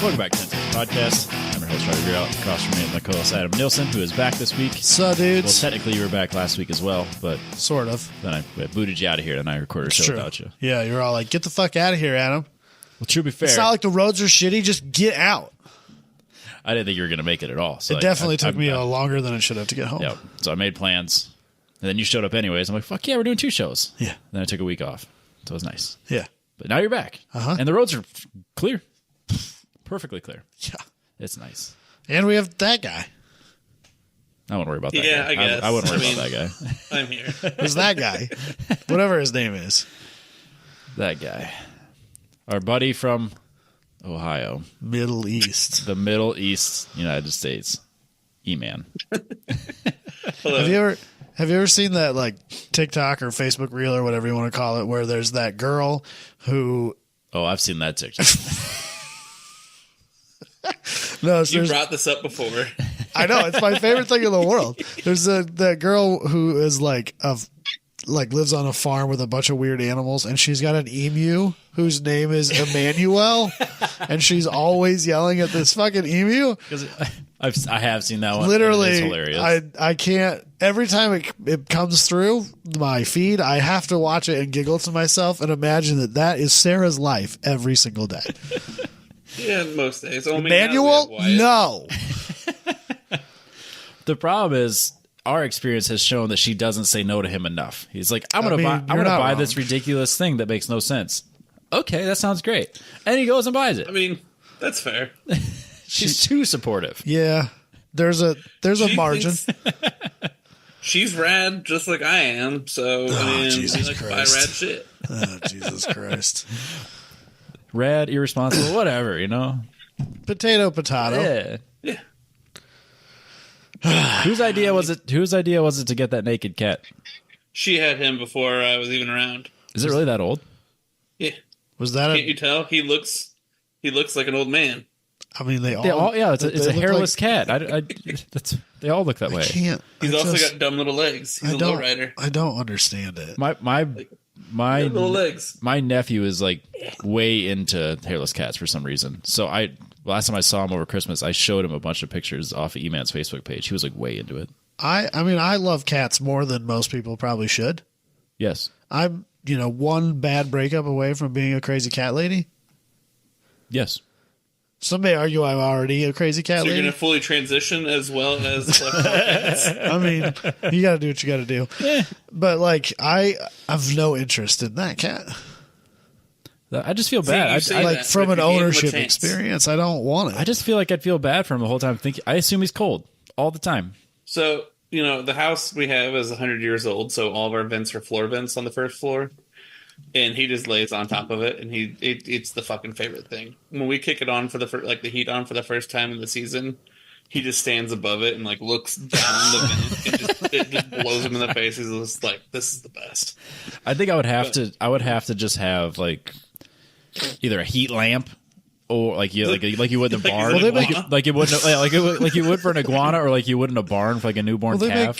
Welcome back to the podcast. I'm your host, Robbie Grill. Across from me is my co-host, Adam Nilsson, who is back this week. So, dudes. Well, technically, you were back last week as well, but sort of. then I booted you out of here, and I recorded a show without you. Yeah, you're all like, get the fuck out of here, Adam. Well, to be fair, It's not like the roads are shitty. Just get out. I didn't think you were going to make it at all. So It definitely took me longer than it should have to get home. Yeah, so I made plans, and then you showed up anyways. I'm like, fuck yeah, we're doing 2 shows. Yeah. Then I took a week off, so it was nice. Yeah. But now you're back, and the roads are clear, perfectly clear. Yeah. It's nice. And we have that guy. I won't worry about that Yeah, guy. I guess. I wouldn't worry about that guy. I'm here. Who's that guy? Whatever his name is. That guy. Our buddy from Ohio. Middle East. The Middle East, United States. E-Man. Hello. Have you ever seen that like TikTok or Facebook reel or whatever you want to call it, where there's that girl who... Oh, I've seen that TikTok. No, so You brought this up before. I know, it's my favorite thing in the world. There's that girl who is like lives on a farm with a bunch of weird animals, and she's got an emu whose name is Emmanuel, and she's always yelling at this fucking emu. I have seen that one. Literally, It's hilarious. I can't. Every time it comes through my feed, I have to watch it and giggle to myself and imagine that is Sarah's life every single day. Yeah, most days. Only Emmanuel, no. The problem is, our experience has shown that she doesn't say no to him enough. He's like, I'm gonna buy this ridiculous thing that makes no sense. Okay, that sounds great. And he goes and buys it. I mean, that's fair. She's too supportive. Yeah, there's a margin. She's rad, just like I am. So I mean, Jesus we like to buy Christ. rad shit. Oh, Jesus Christ. Rad, irresponsible, whatever, Potato. Yeah. Whose idea was it to get that naked cat? She had him before I was even around. Is it really that old? Yeah. Was that Can't you tell? He looks like an old man. I mean, They all, yeah, it's a look hairless cat. They all look that way. I can't. He's also got dumb little legs. He's a lowrider. I don't understand it. My Little legs. My nephew is like way into hairless cats for some reason. So last time I saw him over Christmas, I showed him a bunch of pictures off of Eman's Facebook page. He was like way into it. I mean, I love cats more than most people probably should. Yes. I'm, one bad breakup away from being a crazy cat lady. Yes. Some may argue I'm already a crazy cat So you're lady. going to fully transition as well as collect more cats. I mean, you got to do what you got to do. But like, I have no interest in that cat. I just feel bad. you say I Like that, from but an if you gave him a ownership chance. experience, I don't want it. just feel like I'd feel bad for him the whole time. I assume he's cold all the time. So, the house we have is 100 years old, so all of our vents are floor vents on the first floor. And he just lays on top of it, and it's the fucking favorite thing. When we kick it on for the heat on for the first time in the season, he just stands above it and like looks down the vent. It just blows him in the face. He's just like, this is the best. I think I would have to just have like either a heat lamp or like you would in a barn, Well, they like make- you would for an iguana, or like you would in a barn for like a newborn calf.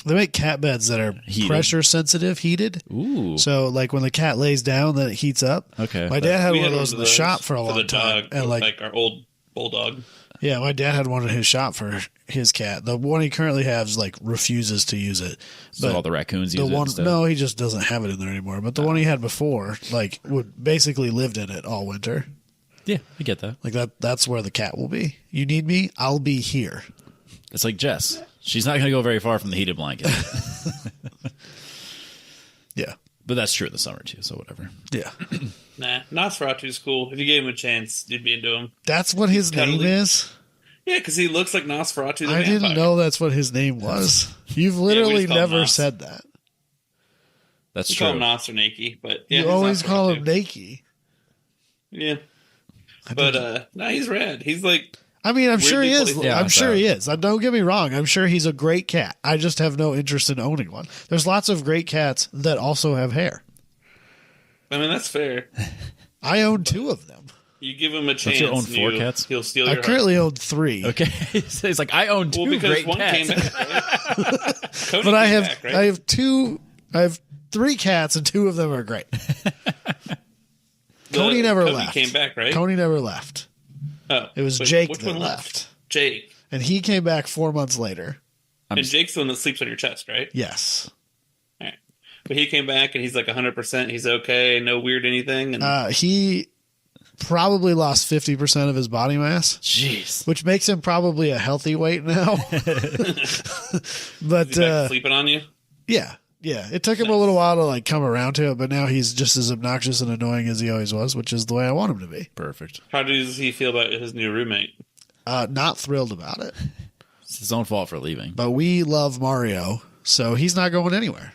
They make cat beds that are Heated. pressure sensitive, heated. Ooh. So like when the cat lays down, then it heats up. Okay. My dad had We one of those in the shop for a long the time, dog, and like our old bulldog. yeah, my dad had one in his shop for his cat. The one he currently has like refuses to use it. So all the raccoons The use it one, instead? no, he just doesn't have it in there anymore. But the one he had before, like, would basically lived in it all winter. Yeah, I get that. Like that's where the cat will be. You need me, I'll be here. It's like Jess. She's not going to go very far from the heated blanket. Yeah, But that's true in the summer too, so whatever. yeah. Nah, Nosferatu's cool. If you gave him a chance, you'd be into him. That's what his name Cuddly. is. Yeah, because he looks like Nosferatu the I vampire. didn't know that's what his name was. You've literally just call him never Nos. said that. That's We true. call him Nos or Nakey, but yeah, You he's always call Nosferatu. him Nakey. Yeah, but nah, he's rad. He's like, I mean, I'm sure he Weirdly is. playful. Yeah, I'm sure so- he is. Don't get me wrong. I'm sure he's a great cat. I just have no interest in owning one. There's lots of great cats that also have hair. I mean, that's fair. I own 2 of them. You give him a chance. you own and 4 he'll- cats? He'll steal I your currently own 3. Okay. He's like, I own 2 heart. Well, because great one cats. came back, right? Cody But I came have back, right? I have 2. I have 3 cats and 2 of them are great. Cody never Cody left. came back, right? Coney never left. Oh, It was Jake that left. Jake. And he came back 4 months later. And Jake's the one that sleeps on your chest, right? Yes. All right. But he came back and he's like 100%. He's okay. No weird anything. And he probably lost 50% of his body mass. Jeez. Which makes him probably a healthy weight now. But is he back sleeping on you? Yeah. Yeah. It took him a little while to like come around to it, but now he's just as obnoxious and annoying as he always was, which is the way I want him to be. Perfect. How does he feel about his new roommate? Not thrilled about it. It's his own fault for leaving. But we love Mario, so he's not going anywhere.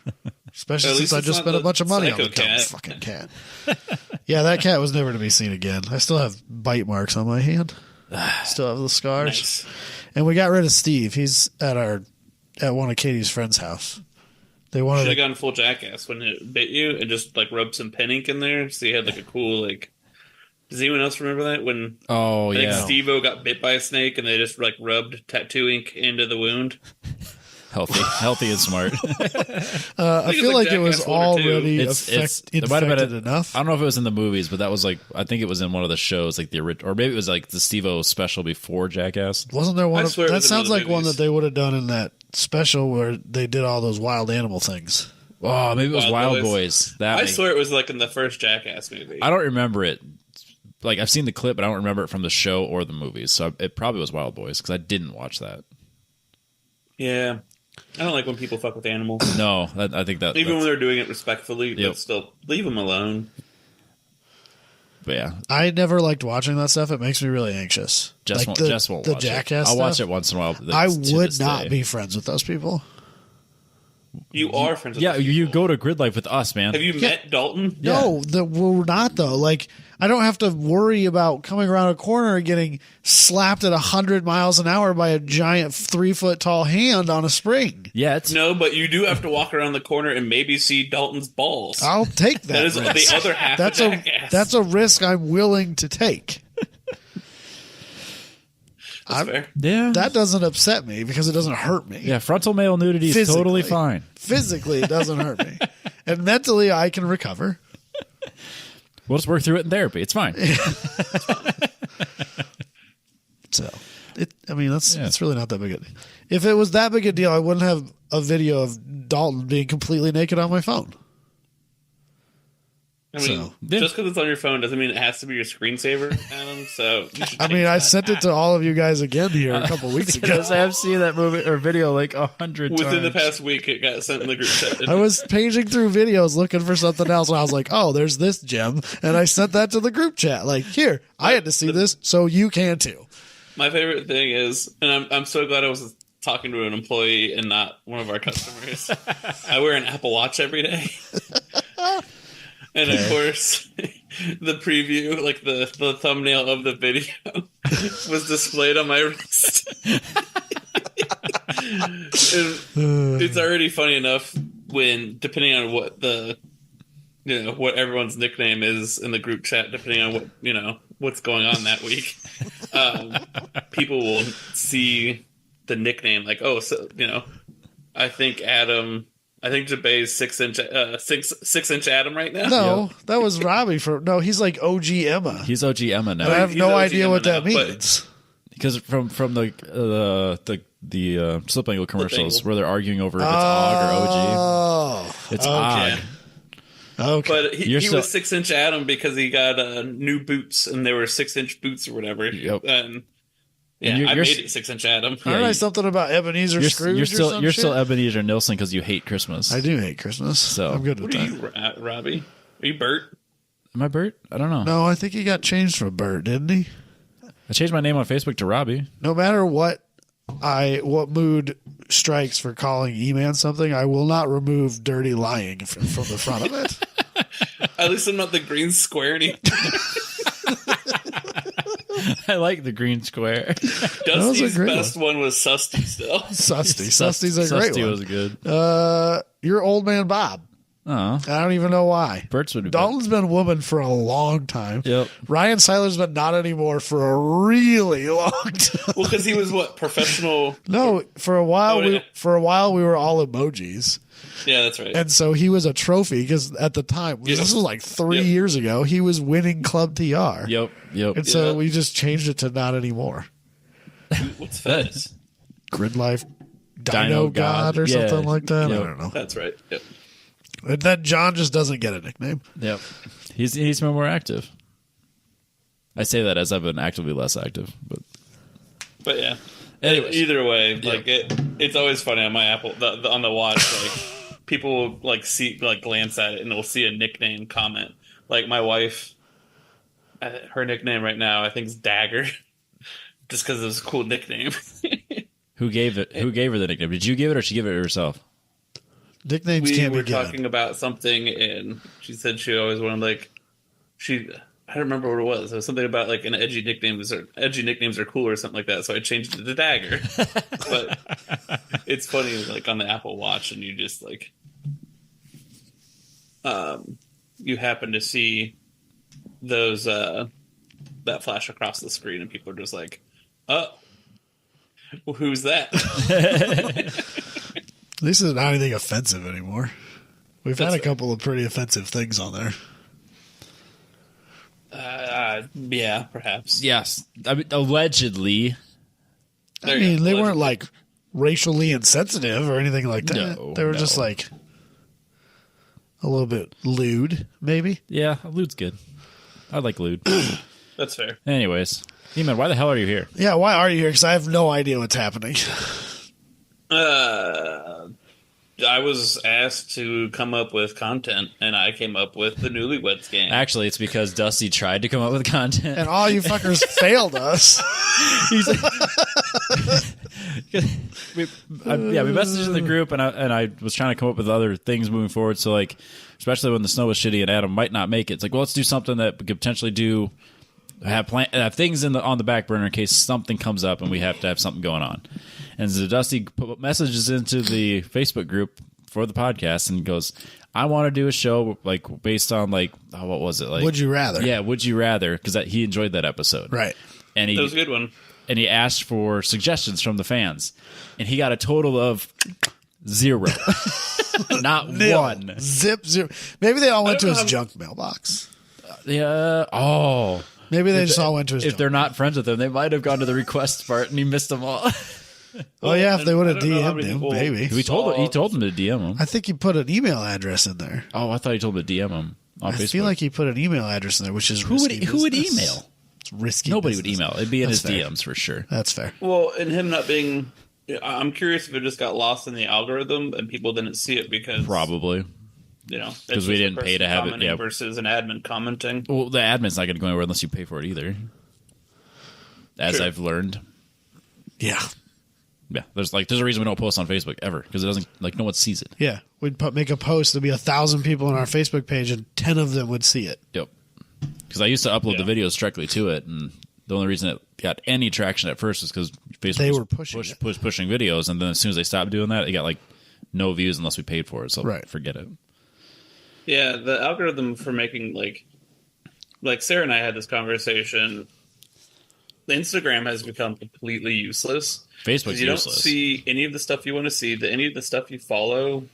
Especially since I just spent a bunch of money on the fucking cat. Yeah, that cat was never to be seen again. I still have bite marks on my hand. Still have the scars. Nice. And we got rid of Steve. He's at one of Katie's friends' house. They wanted should have gone full jackass when it bit you and just like rubbed some pen ink in there so you had like a cool like. Does anyone else remember that when? Oh, I think Steve-O got bit by a snake and they just like rubbed tattoo ink into the wound. Healthy and smart. I feel like it was already infected enough. I don't know if it was in the movies, but that was like I think it was in one of the shows, like the original, or maybe it was like the Steve-O special before Jackass. Wasn't there one? That sounds like one that they would have done in that special where they did all those wild animal things. Oh, maybe it was Wild Boys. I swear it was like in the first Jackass movie. I don't remember it. Like, I've seen the clip, but I don't remember it from the show or the movies. So it probably was Wild Boys, because I didn't watch that. Yeah. I don't like when people fuck with animals. No, I think that... Even when they're doing it respectfully, but still, leave them alone. But yeah. I never liked watching that stuff. It makes me really anxious. Jess won't watch the Jackass I'll stuff. watch it once in a while. I would not be friends with those people. You are friends with those people. You go to Grid Life with us, man. Have you met Dalton? No, we're not, though. Like, I don't have to worry about coming around a corner and getting slapped at 100 miles an hour by a giant 3-foot-tall hand on a spring. Yeah, no, but you do have to walk around the corner and maybe see Dalton's balls. I'll take that. That is risk. The other half that's of Jackass. That's a risk I'm willing to take. That's fair. Yeah. That doesn't upset me because it doesn't hurt me. Yeah, frontal male nudity is totally fine. Physically, it doesn't hurt me. And mentally, I can recover. We'll just work through it in therapy. It's fine. So, that's really not that big a deal. If it was that big a deal, I wouldn't have a video of Dalton being completely naked on my phone. I mean, just because it's on your phone doesn't mean it has to be your screensaver, Adam. So, I sent it to all of you guys again here a couple weeks ago. I've seen that movie or video like 100 times. Within the past week, it got sent in the group chat. I was paging through videos looking for something else, and I was like, "Oh, there's this gem," and I sent that to the group chat. Like, here, I had to see this, so you can too. My favorite thing is, and I'm so glad I was talking to an employee and not one of our customers. I wear an Apple Watch every day. And of course, the preview, like the thumbnail of the video, was displayed on my wrist. It's already funny enough when, depending on what what everyone's nickname is in the group chat, depending on what what's going on that week, people will see the nickname like, oh, so I think Jabbay's 6-inch Adam right now. No, that was Robbie he's like OG Emma. He's OG Emma now. I have no idea what that means. Because from the Slip Angle commercials where they're arguing over if it's OG or OG. It's OG. Okay. But he was 6-inch Adam because he got new boots and they were 6-inch boots or whatever. Yep. And I made it 6-inch Adam. Aren't I something about Ebenezer Scrooge? You're still Ebenezer Nilsson because you hate Christmas. I do hate Christmas. So I'm good with that. What are you, Robbie? Are you Bert? Am I Bert? I don't know. No, I think he got changed from Bert, didn't he? I changed my name on Facebook to Robbie. No matter what mood strikes for calling E-Man something, I will not remove dirty lying from the front of it. At least I'm not the green square anymore. I like the green square. Dusty's best one was Susty still. Susty's a great one. Susty was good. Your old man Bob. Oh, I don't even know why. Bert's would be Dalton's been woman for a long time. Yep. Ryan Seiler's been not anymore for a really long time. Well, because he was what, professional? No, for a while Oh, yeah. we were all emojis. Yeah, that's right. And so he was a trophy because at the time, this was like 3 years ago, he was winning Club TR. Yep. And so we just changed it to not anymore. What's Fez? Grid Life Dino God or something like that. Yep. I don't know. That's right. Yep. And then John just doesn't get a nickname. Yep. He's been more active. I say that as I've been actively less active, But yeah. Anyways. Either way, like it's always funny on my Apple on the watch. Like people will like see glance at it and they'll see a nickname comment. Like my wife, her nickname right now I think is Dagger, just because it was a cool nickname. Who gave her the nickname? Did you give it or she give it herself? Nicknames We can't were be given. talking about something and she said she always wanted I don't remember what it was. It was something about like an edgy nicknames are cool or something like that. So I changed it to Dagger. But it's funny, like on the Apple Watch, and you just like, you happen to see those that flash across the screen, and people are just like, "Oh, well, who's that?" At least it's not anything offensive anymore. We've had a couple of pretty offensive things on there. Yeah, perhaps. Yes. I mean, allegedly. There I you mean, go. they weren't like racially insensitive or anything like that. No, They were just like a little bit lewd, maybe. Yeah, lewd's good. I like lewd. That's fair. Anyways. Eman, why the hell are you here? Yeah, why are you here? Because I have no idea what's happening. I was asked to come up with content, and I came up with the Newlywed game. Actually, it's because Dusty tried to come up with content. And all you fuckers failed us. He's like, we messaged in the group, and I was trying to come up with other things moving forward. So, like, especially when the snow was shitty and Adam might not make it, it's like, well, let's do something that we could potentially have things on the back burner in case something comes up and we have to have something going on. And so Dusty put messages into the Facebook group for the podcast and goes, I want to do a show like based on like, what was it? Like, Would you rather? Yeah, Would You Rather? Because he enjoyed that episode. Right. And That was a good one. And he asked for suggestions from the fans. And he got a total of 0. Not Nil. 1. Zip, zero. Maybe they all went to his junk mailbox. Yeah. Oh. Maybe they just all went to his If junk. they're not friends with him, they might have gone to the request part and he missed them all. Oh, yeah, if they would have I don't know how DM'd many him, people maybe. he told him to DM him. I think he put an email address in there. Oh, I thought he told him to DM him on I Facebook. feel like he put an email address in there, which is who would risky business. email? It's risky. Nobody business. would email. It'd be in That's his fair. DMs for sure. That's fair. Well, and him not being, I'm curious if it just got lost in the algorithm and people didn't see it because Probably. it's 'Cause we just a didn't pay to person have it, commenting yeah. versus an admin commenting. Well, the admin's not going to go anywhere unless you pay for it either. As True. I've learned. Yeah. Yeah, there's a reason we don't post on Facebook ever because it doesn't no one sees it. Yeah. We'd make a post. There'd be 1,000 people on our Facebook page, and 10 of them would see it. Yep. Because I used to upload Yeah. the videos directly to it, and the only reason it got any traction at first was because Facebook They was were pushing pushing videos, and then as soon as they stopped doing that, it got like no views unless we paid for it. So Right. forget it. Yeah, the algorithm for making like Sarah and I had this conversation. The Instagram has become completely useless. Facebook's You don't useless. see any of the stuff you want to see. Any of the stuff you follow,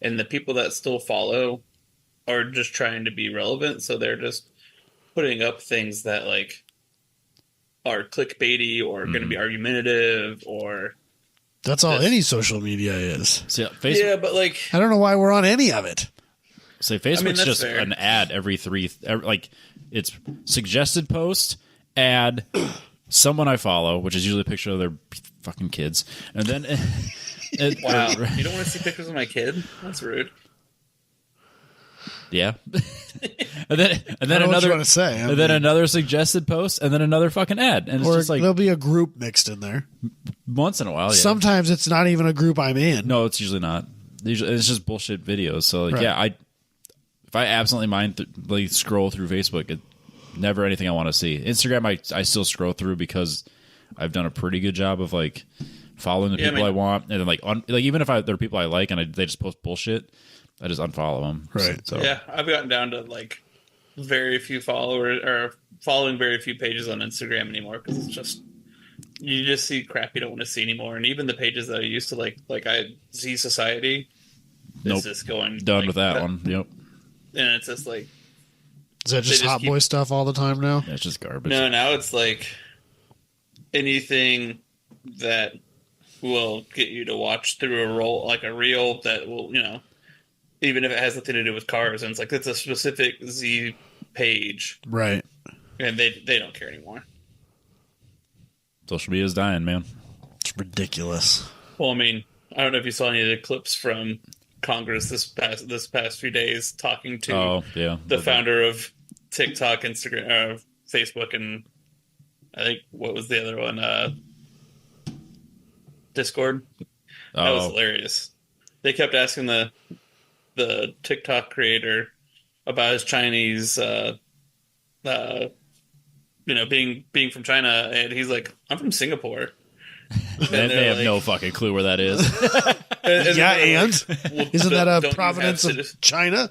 and the people that still follow are just trying to be relevant. So they're just putting up things that like are clickbaity or going to be argumentative or That's all any social media is. So, Facebook, yeah, but like I don't know why we're on any of it. So Facebook's that's just fair. an ad like it's suggested post, ad, someone I follow, which is usually a picture of their fucking kids, and then wow, you don't want to see pictures of my kid? That's rude. yeah, and then I know what another you want to say. I and then mean, another suggested post, and then another fucking ad, and it's or just like there'll be a group mixed in there. once in a while. Yeah. Sometimes it's not even a group I'm in. No, it's usually not. Usually, it's just bullshit videos. So like, Right. yeah, if I absently scroll through Facebook, it never anything I want to see. Instagram, I still scroll through because I've done a pretty good job of like following the people I want, and then like even if there are people I like and they just post bullshit, I just unfollow them. Right. So Yeah, I've gotten down to like very few followers or following very few pages on Instagram anymore because it's just you just see crap you don't want to see anymore. And even the pages that I used to like I Z Society, is just going done like, with that one. Yep. And it's just like Is that just They just hot keep- boy stuff all the time now? Yeah, it's just garbage. no, now it's like anything that will get you to watch through a roll like a reel that will even if it has nothing to do with cars, and it's like it's a specific Z page, Right. and they don't care anymore. Social media is dying, man. It's ridiculous. Well, I mean, I don't know if you saw any of the clips from Congress this past few days talking to Oh, yeah. the founder of TikTok, Instagram, Facebook, and I think what was the other one? Discord. That was hilarious. They kept asking the TikTok creator about his Chinese, being from China, and he's like, "I'm from Singapore." They have no fucking clue where that is. And Yeah, they're and well, isn't that don't a you province have of China?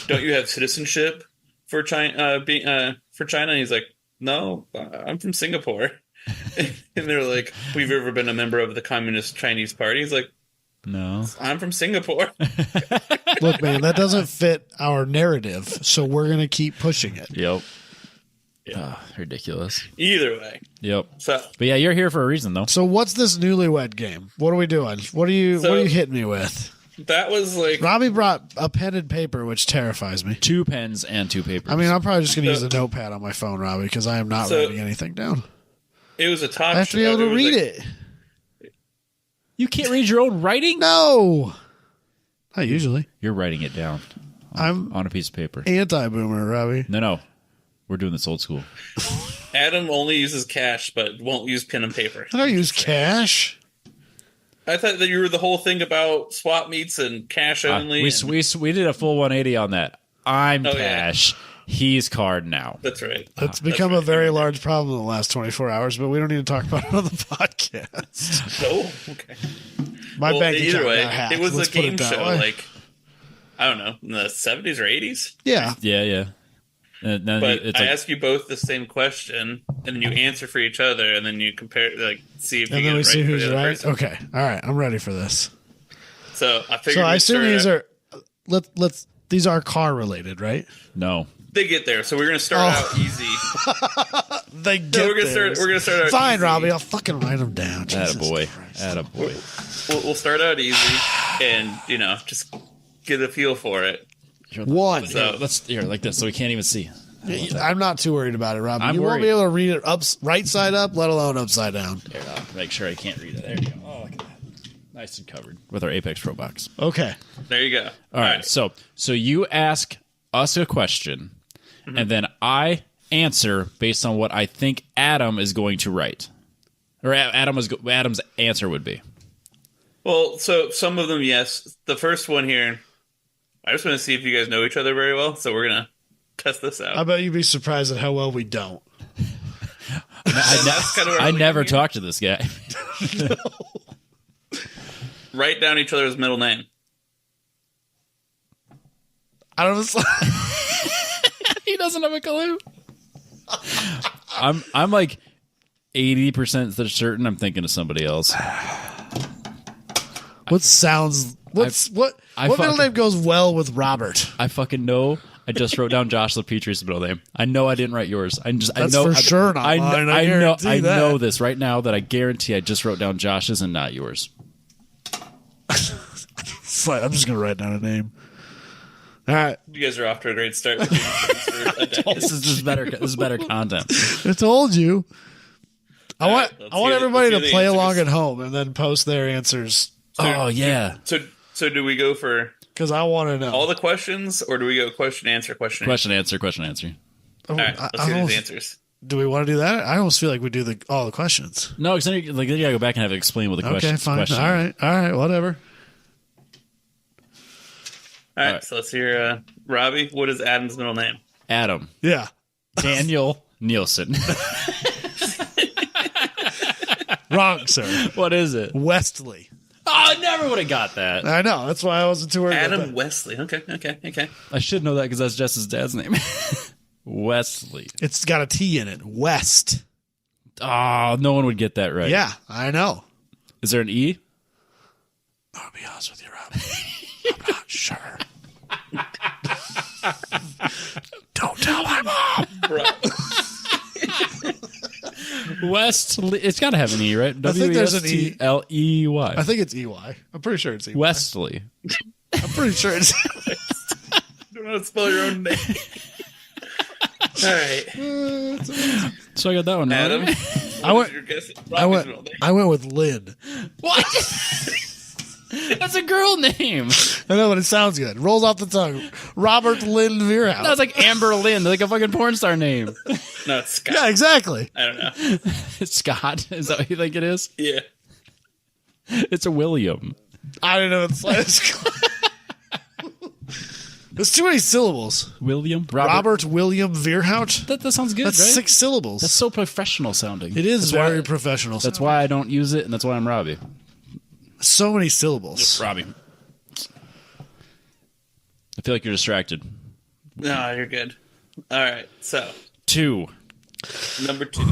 Don't you have citizenship for China? For China, and he's like, "No, I'm from Singapore." And they're like, "We've ever been a member of the Communist Chinese Party?" He's like, No. "I'm from Singapore." Look, man, that doesn't fit our narrative, so we're going to keep pushing it. Yep. Yeah. Ridiculous. Either way, Yep. so But yeah, you're here for a reason, though. So what's this Newlywed game? What are we doing? What are you hitting me with? that was like Robbie brought a pen and paper, which terrifies me. 2 pens and 2 papers. I mean, I'm probably just going to use a notepad on my phone, Robbie, because I am not So- writing anything down. it was a talk. I have to be able to read like, it. you can't read your own writing? No, not usually. You're writing it down I'm on a piece of paper. anti-boomer, Robbie. No. We're doing this old school. Adam only uses cash, but won't use pen and paper. I don't use cash. I thought that you were the whole thing about swap meets and cash only. We did a full 180 on that. I'm Oh, yeah. cash. He's card now. That's right. It's become a very large problem in the last 24 hours, but we don't need to talk about it on the podcast. Oh, okay. My bank either account way, got hacked. it was Let's a put game it that show. way. Like I don't know, in the 70s or 80s. Yeah. Yeah. And then But it's I like, ask you both the same question, and then you answer for each other, and then you compare, like, see if you And get then we it see right for who's the other right. person. Okay. All right. I'm ready for this. So I figured. So I we'd assume start these out- are these are car related, right? no. They get there, so we're gonna start out easy. They get So we're gonna there. start out. Fine, easy. Robbie. I'll fucking write them down. Jesus Attaboy. Christ. Attaboy. We'll start out easy, and just get a feel for it. One. So Here, like this, so we can't even see. I'm not too worried about it, Robbie. I'm You won't worried. be able to read it right side up, let alone upside down. Here, I'll make sure I can't read it. There you go. Oh, look at that. Nice and covered with our Apex Pro box. Okay. there you go. All right. So you ask us a question, and then I answer based on what I think Adam is going to write, or Adam's answer would be. Well, so some of them, yes. The first one here, I just want to see if you guys know each other very well. So we're gonna test this out. I bet you'd be surprised at how well we don't. That's kind of where I I'm never looking talked to this guy. here. Write down each other's middle name. I don't know. He doesn't have a clue. I'm like 80% certain I'm thinking of somebody else. What middle fucking- name goes well with Robert? I fucking know. I just wrote down Josh LaPetrie's middle name. I know I didn't write yours. That's for sure not mine. I guarantee I that. know this right now that I guarantee I just wrote down Josh's and not yours. Fine, I'm just gonna write down a name. All right. You guys are off to a great start. With doing things for a decade. This is better. This is better content. I told you. I All want right, let's I want hear the- everybody let's to hear the play along answers. at home and then post their answers Oh yeah. So do we go for because I want to know. all the questions, or do we go question answer? Question answer. Question answer. All right, let's hear these answers. Do we want to do that? I almost feel like we do all the questions. No, because then you gotta go back and have it explain what the question. Okay, fine. Question. All right, whatever. All right, right. so let's hear Robbie. What is Adam's middle name? Adam Yeah. Daniel Nielsen. Wrong, sir. What is it? Westley. I never would have got that. I know. That's why I wasn't too worried about Adam that. Wesley. Okay. I should know that because that's Jess's dad's name. Wesley. It's got a T in it. West. Oh, no one would get that right. Yeah, I know. Is there an E? I'll be honest with you, Rob. I'm not sure. Don't tell my mom. Bro. Wesley. It's got to have an E, right? I think there's an E. W-E-S-T-L-E-Y. I think it's EY. I'm pretty sure it's EY. Wesley. I'm pretty sure it's You don't know how to spell your own name. All right. So I got that one now. Adam, I went- your guess? I Robbie's real went name. I went with Lynn. What? That's a girl name. I know, but it sounds good. Rolls off the tongue. Robert Lynn Veerhout. That was like Amber Lynn, like a fucking porn star name. No, it's Scott. Yeah, exactly. I don't know. It's Scott. Is that what you think it is? Yeah. It's a William. I don't know what it's like. There's too many syllables. William? Robert William Veerhout. That sounds good, That's right? 6 syllables. That's so professional sounding. It is That's very why, professional. That's why I don't use it, and that's why I'm Robbie. So many syllables. Robbie. I feel like you're distracted. No, you're good. All right. So, 2. number 2.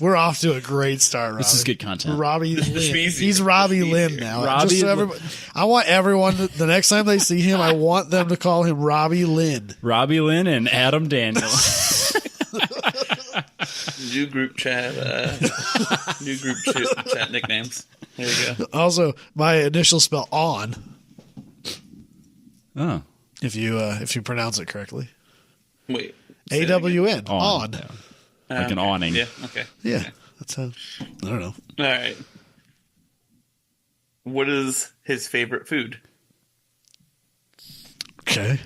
We're off to a great start, Robbie. This is good content. Robbie Lynn. schmeezy. He's Robbie The schmeezy. Lynn now. Robbie Just so Lynn. everybody, I want everyone, the next time they see him, I want them to call him Robbie Lynn. Robbie Lynn and Adam Daniel. New group chat. New group chat nicknames. There you go. Also, my initials spell on, Oh. if you pronounce it correctly. Wait. say that AWN. On. Yeah. again. Like an Okay. awning. Yeah. Okay. Yeah. That's how, I don't know. All right. What is his favorite food? Okay.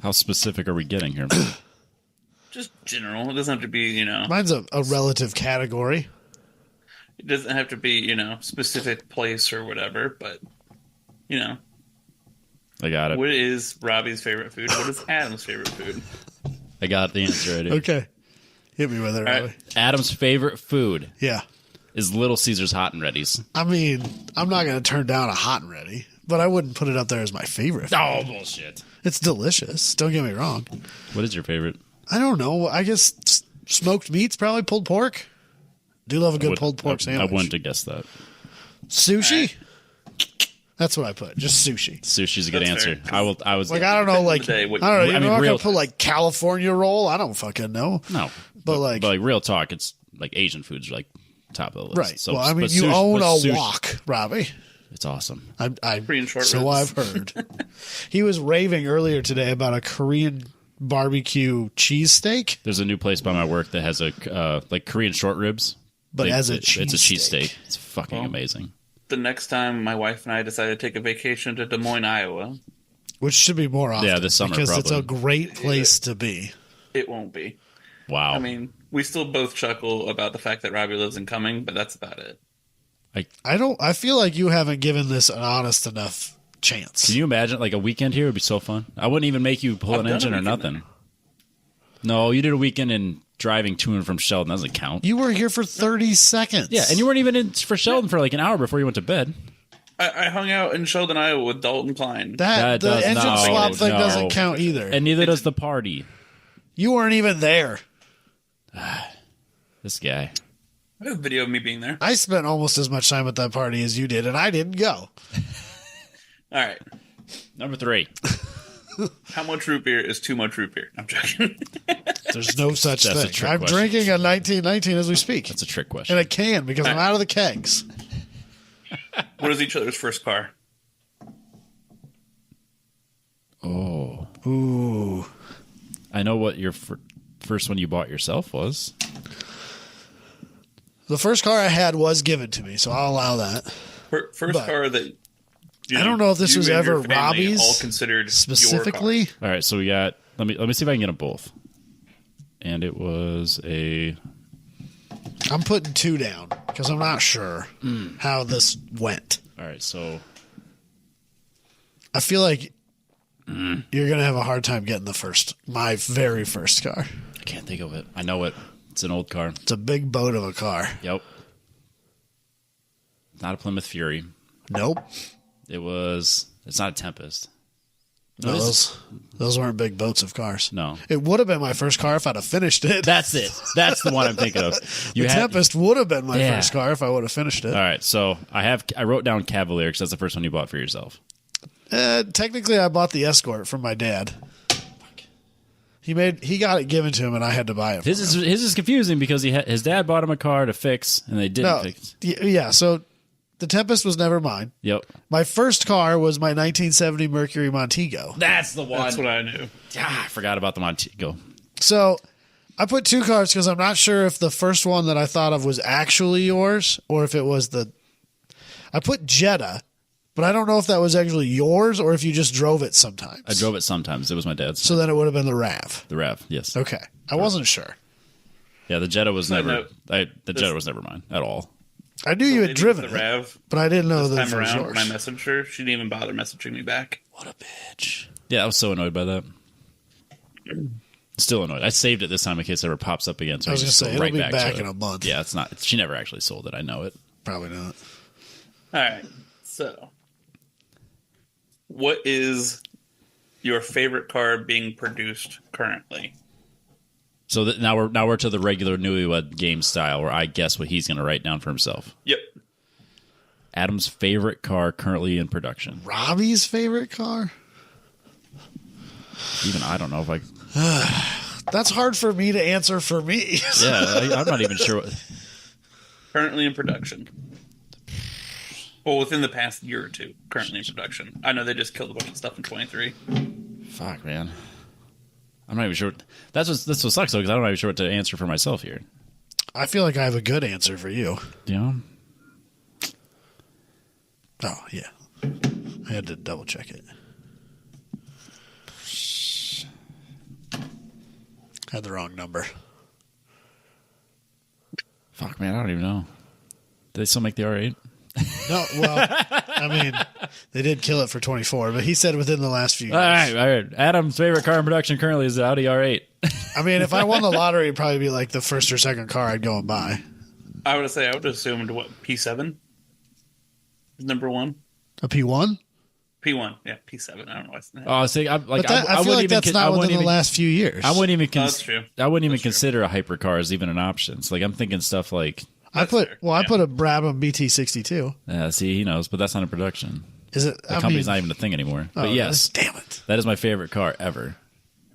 How specific are we getting here? Just general. It doesn't have to be, Mine's a relative category. it doesn't have to be, specific place or whatever, but, I got it. what is Robbie's favorite food? What is Adam's favorite food? I got the answer already. Okay. Hit me with it, Robbie. right. Adam's favorite food Yeah. is Little Caesar's Hot and Ready's. I mean, I'm not going to turn down a hot and ready, but I wouldn't put it up there as my favorite. Oh, bullshit. It's delicious. Don't get me wrong. What is your favorite? I don't know. I guess smoked meats, probably pulled pork. Do love a good pulled pork sandwich. I wouldn't have guessed that. Sushi? That's what I put. Just sushi. Sushi's a good That's answer. fair. I was Like, I don't know, like, I Day, don't what- know. I You're mean, not real- going to put, like, California roll? I don't fucking know. no, But, like, real talk, it's like Asian foods are like top of the list. right. So, well, I mean, but you sushi- own but a sushi- wok, Robbie. It's awesome. Free and short So ribs. I've heard. He was raving earlier today about a Korean barbecue cheesesteak, There's a new place by my work that has a like Korean short ribs, but as a cheesesteak. it's a cheesesteak. It's fucking Well, amazing. The next time my wife and I decide to take a vacation to Des Moines, Iowa, Which should be more often. Yeah, this summer, because it's a probably. great place to be. it won't be. Wow. I mean, we still both chuckle about the fact that Robbie lives in Cumming, but that's about it. I feel like you haven't given this an honest enough chance. Can you imagine like a weekend here would be so fun? I wouldn't even make you pull I've an done a engine or weekend nothing. No, you did a weekend in driving to and from Sheldon. That doesn't count. You were here for 30 seconds. Yeah, and you weren't even in for Sheldon for like an hour before you went to bed. I hung out in Sheldon, Iowa with Dalton Klein. That the does- engine no, swap thing no. doesn't count either. And neither does the party. You weren't even there. This guy. I have a video of me being there. I spent almost as much time at that party as you did, and I didn't go. All right. Number 3. How much root beer is too much root beer? I'm joking. There's no such That's a thing. trick I'm question. drinking a 1919 as we speak. That's a trick In question. a can because I'm out of the kegs. What is each other's first car? Oh. Ooh. I know what your first one you bought yourself was. The first car I had was given to me, so I'll allow that. First But- car that I don't know if this you was and your ever family Robbie's all considered specifically. Your All right, so we got let me see if I can get them both. And it was a I'm putting 2 down because I'm not sure how this went. all right, so I feel like you're going to have a hard time getting my very first car. I can't think of it. I know it. It's an old car. It's a big boat of a car. Yep. not a Plymouth Fury. Nope. It's not a Tempest. No, those weren't big boats of cars. No. It would have been my first car if I'd have finished it. That's it. That's the one I'm thinking of. Tempest would have been my first car if I would have finished it. All right, so I wrote down Cavalier because that's the first one you bought for yourself. Technically, I bought the Escort from my dad. He got it given to him, and I had to buy it. His is confusing because his dad bought him a car to fix, and they didn't fix. Yeah, so the Tempest was never mine. Yep. My first car was my 1970 Mercury Montego. That's the one. That's what I knew. I forgot about the Montego. So I put 2 cars because I'm not sure if the first one that I thought of was actually yours or if it was I put Jetta, but I don't know if that was actually yours or if you just drove it sometimes. I drove it sometimes. It was my dad's. So then it would have been the RAV. The RAV, yes. Okay. I wasn't sure. Yeah, the Jetta was never. Jetta was never mine at all. I knew you had driven the RAV, but I didn't know this that time it was around yours. when I messaged her, she didn't even bother messaging me back. What a bitch. Yeah, I was so annoyed by that. Still annoyed. I saved it this time in case it ever pops up again. So I was going to say, it'll be back in a month. Yeah, it's not. She never actually sold it. I know it. Probably not. All right. So, what is your favorite car being produced currently? So now we're to the regular Newlywed game style where I guess what he's going to write down for himself. Yep. Adam's favorite car currently in production. Robbie's favorite car? Even I don't know if I... That's hard for me to answer for me. Yeah, I'm not even sure what... Currently in production. Well, within the past year or two, currently in production. I know they just killed a bunch of stuff in 23. Fuck, man. I'm not even sure. That's what sucks, though, because I'm not even sure what to answer for myself here. I feel like I have a good answer for you. Yeah? Oh, yeah. I had to double check it. Had the wrong number. Fuck, man, I don't even know. Do they still make the R8? No, well, I mean, they did kill it for 24, but he said within the last few years. All right. Adam's favorite car in production currently is the Audi R8. I mean, if I won the lottery, it'd probably be like the first or second car I'd go and buy. I would assume what, P7 is number one. A P1? P1, yeah, P7. I don't know. Oh, see, I feel like that's not within the last few years. I wouldn't even. That's true. I wouldn't even consider a hypercar as even an option. So, like, I'm thinking stuff like. I put a Brabham BT62. Yeah, see, he knows, but that's not in production. Is it? The company's not even a thing anymore. But yes, damn it, that is my favorite car ever.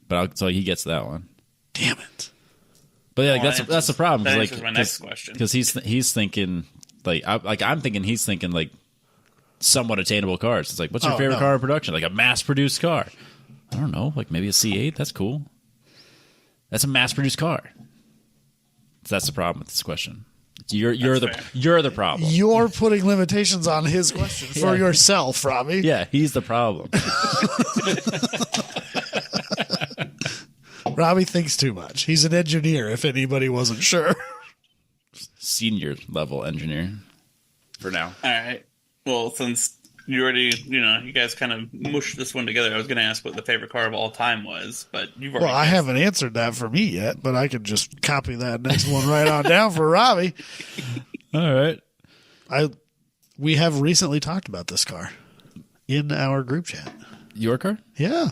But so he gets that one. Damn it. But yeah, that's the problem. That answers my next question. Because he's thinking I'm thinking he's thinking like somewhat attainable cars. It's like, what's your favorite car in production? Like a mass produced car. I don't know, like maybe a C8. That's cool. That's a mass produced car. So that's the problem with this question. You're the problem. You're putting limitations on his question for yourself, Robbie. Yeah, he's the problem. Robbie thinks too much. He's an engineer, if anybody wasn't sure. Senior level engineer for now. All right. Well, since you already, you guys kind of mushed this one together, I was going to ask what the favorite car of all time was, but you've already. Well, I haven't answered that for me yet, but I can just copy that next one right on down for Robbie. All right. We have recently talked about this car in our group chat. Your car? Yeah.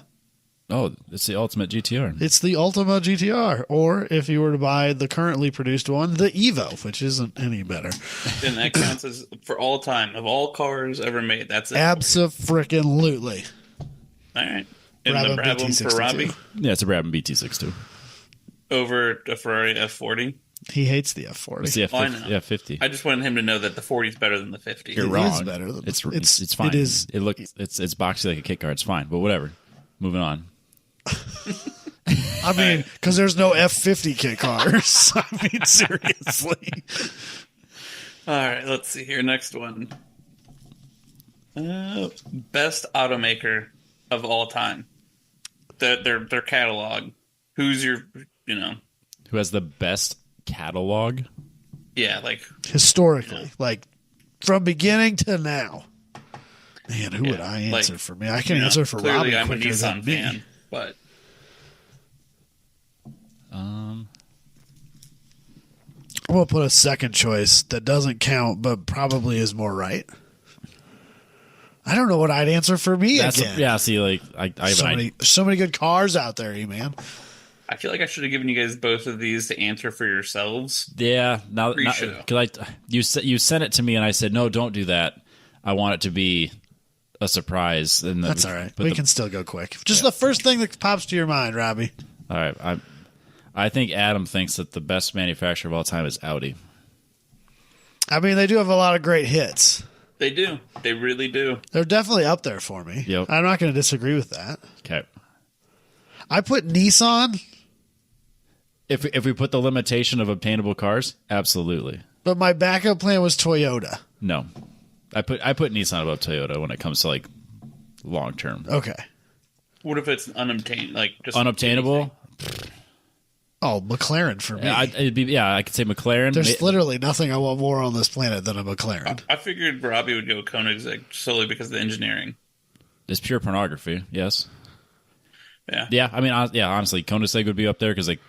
Oh, it's the Ultimate GTR. It's the Ultima GTR, or if you were to buy the currently produced one, the Evo, which isn't any better. And that counts as for all time of all cars ever made. That's it. Abso-frickin-lutely. All right. And Brabham the Brabham BT62. for Robbie Yeah, it's a Brabham BT62. over a Ferrari F40. He hates the F40. It's the F50. I know. Yeah, 50. I just wanted him to know that the 40 is better than the 50. You're It wrong. is better than it's it's fine. It is. It's boxy like a kit car. It's fine, but whatever. Moving on. I mean, because there's no F50 kit cars. I mean, seriously. All right, let's see here. Next one. Best automaker of all time. Their catalog. Who's your, Who has the best catalog? Yeah, like Historically, like from beginning to now. Man, who would I answer for me? I can answer for clearly Robbie I'm a quicker than Nissan me. fan, but I'm going to put a second choice that doesn't count, but probably is more right. I don't know what I'd answer for me again. Yeah, see, like, I have so many good cars out there, man. I feel like I should have given you guys both of these to answer for yourselves. Yeah, because you sent it to me and I said no, don't do that. I want it to be a surprise. And that's all right. We can still go quick. Just the first thing that pops to your mind, Robbie. All right, I think Adam thinks that the best manufacturer of all time is Audi. I mean, they do have a lot of great hits. They do. They really do. They're definitely up there for me. Yep. I'm not going to disagree with that. Okay. I put Nissan. If we put the limitation of obtainable cars, absolutely. But my backup plan was Toyota. No. I put Nissan above Toyota when it comes to like long term. Okay. What if it's unobtained? Like just unobtainable? Oh, McLaren for me. I could say McLaren. There's literally nothing I want more on this planet than a McLaren. I figured Robbie would go Koenigsegg solely because of the engineering. It's pure pornography. Yes. Yeah. Yeah. I mean, honestly, Koenigsegg would be up there because like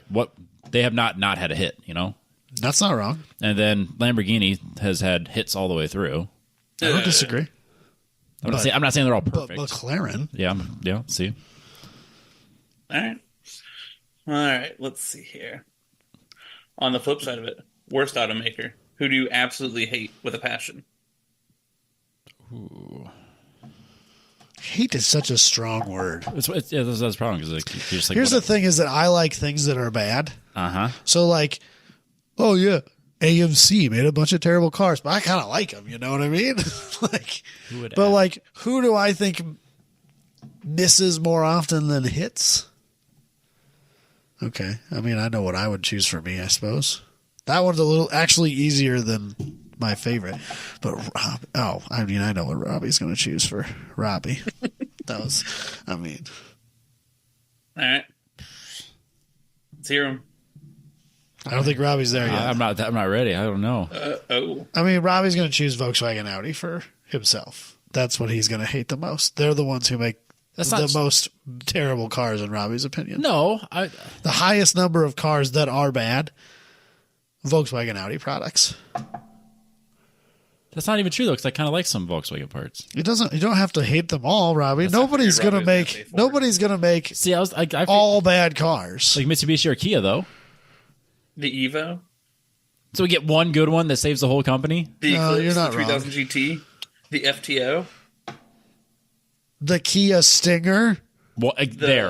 what they have not had a hit. You know. That's not wrong. And then Lamborghini has had hits all the way through. I don't disagree. I'm not saying they're all perfect. But McLaren. Yeah. See. All right, let's see here. On the flip side of it, worst automaker. Who do you absolutely hate with a passion? Ooh. Hate is such a strong word. That's the problem because like, you're just like. Here's the thing: is that I like things that are bad. So like, oh yeah, AMC made a bunch of terrible cars, but I kind of like them. You know what I mean? Who do I think misses more often than hits? Okay. I mean, I know what I would choose for me, I suppose. That one's a little actually easier than my favorite. But I know what Robbie's going to choose for Robbie. All right. Let's hear him. I don't think Robbie's there yet. I'm not ready. I don't know. I mean, Robbie's going to choose Volkswagen Audi for himself. That's what he's going to hate the most. They're the ones who make the most terrible cars in Robbie's opinion. No, the highest number of cars that are bad, Volkswagen Audi products. That's not even true though, because I kind of like some Volkswagen parts. You don't have to hate them all, Robbie. Nobody's gonna make See, I all bad cars like Mitsubishi or Kia though. The Evo. So we get one good one that saves the whole company. The Eclipse, you're not the 3000 GT, the FTO. The Kia Stinger. Well,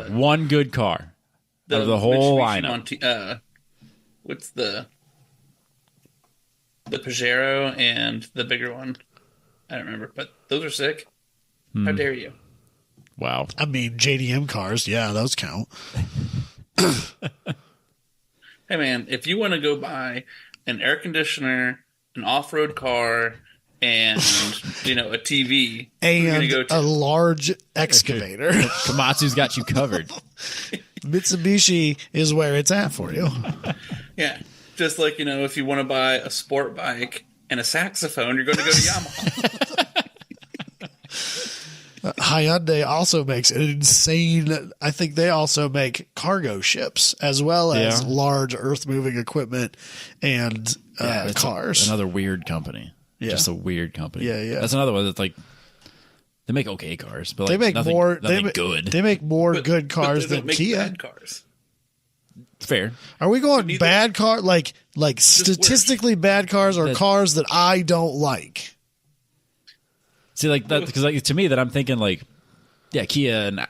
one good car out of the whole lineup. What's the Pajero and the bigger one? I don't remember, but those are sick. How dare you? Wow. I mean, JDM cars, yeah, those count. Hey, man, if you want to go buy an air conditioner, an off-road car, and a TV, and a large excavator, Komatsu's got you covered. Mitsubishi is where it's at for you. Yeah, just like if you want to buy a sport bike and a saxophone, you're going to go to Yamaha. Hyundai also makes an insane. I think they also make cargo ships as well as large earth-moving equipment and cars. Another weird company. Yeah. Just a weird company. Yeah. That's another one that's like they make okay cars, but they make nothing good. They make more good cars than Kia. Bad cars. Fair. Are we going bad car like statistically bad cars or cars that I don't like? See, like that because to me that I'm thinking Kia and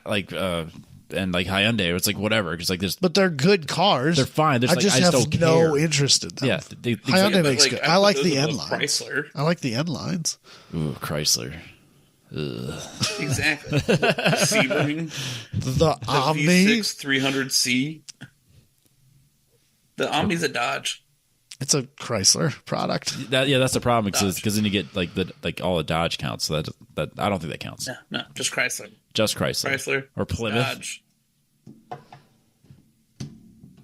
Hyundai, it's like whatever because but they're good cars. They're fine. I just have no interest in them. Yeah, Hyundai makes good. I like the N lines. Chrysler. I like the N lines. Ooh, Chrysler. Ugh. Exactly. Sebring. The Omni. V6 300C. The Omni's a Dodge. It's a Chrysler product. That's the problem because then you get all the Dodge counts. So that I don't think that counts. No, just Chrysler. Just Chrysler. Chrysler or Plymouth. Dodge.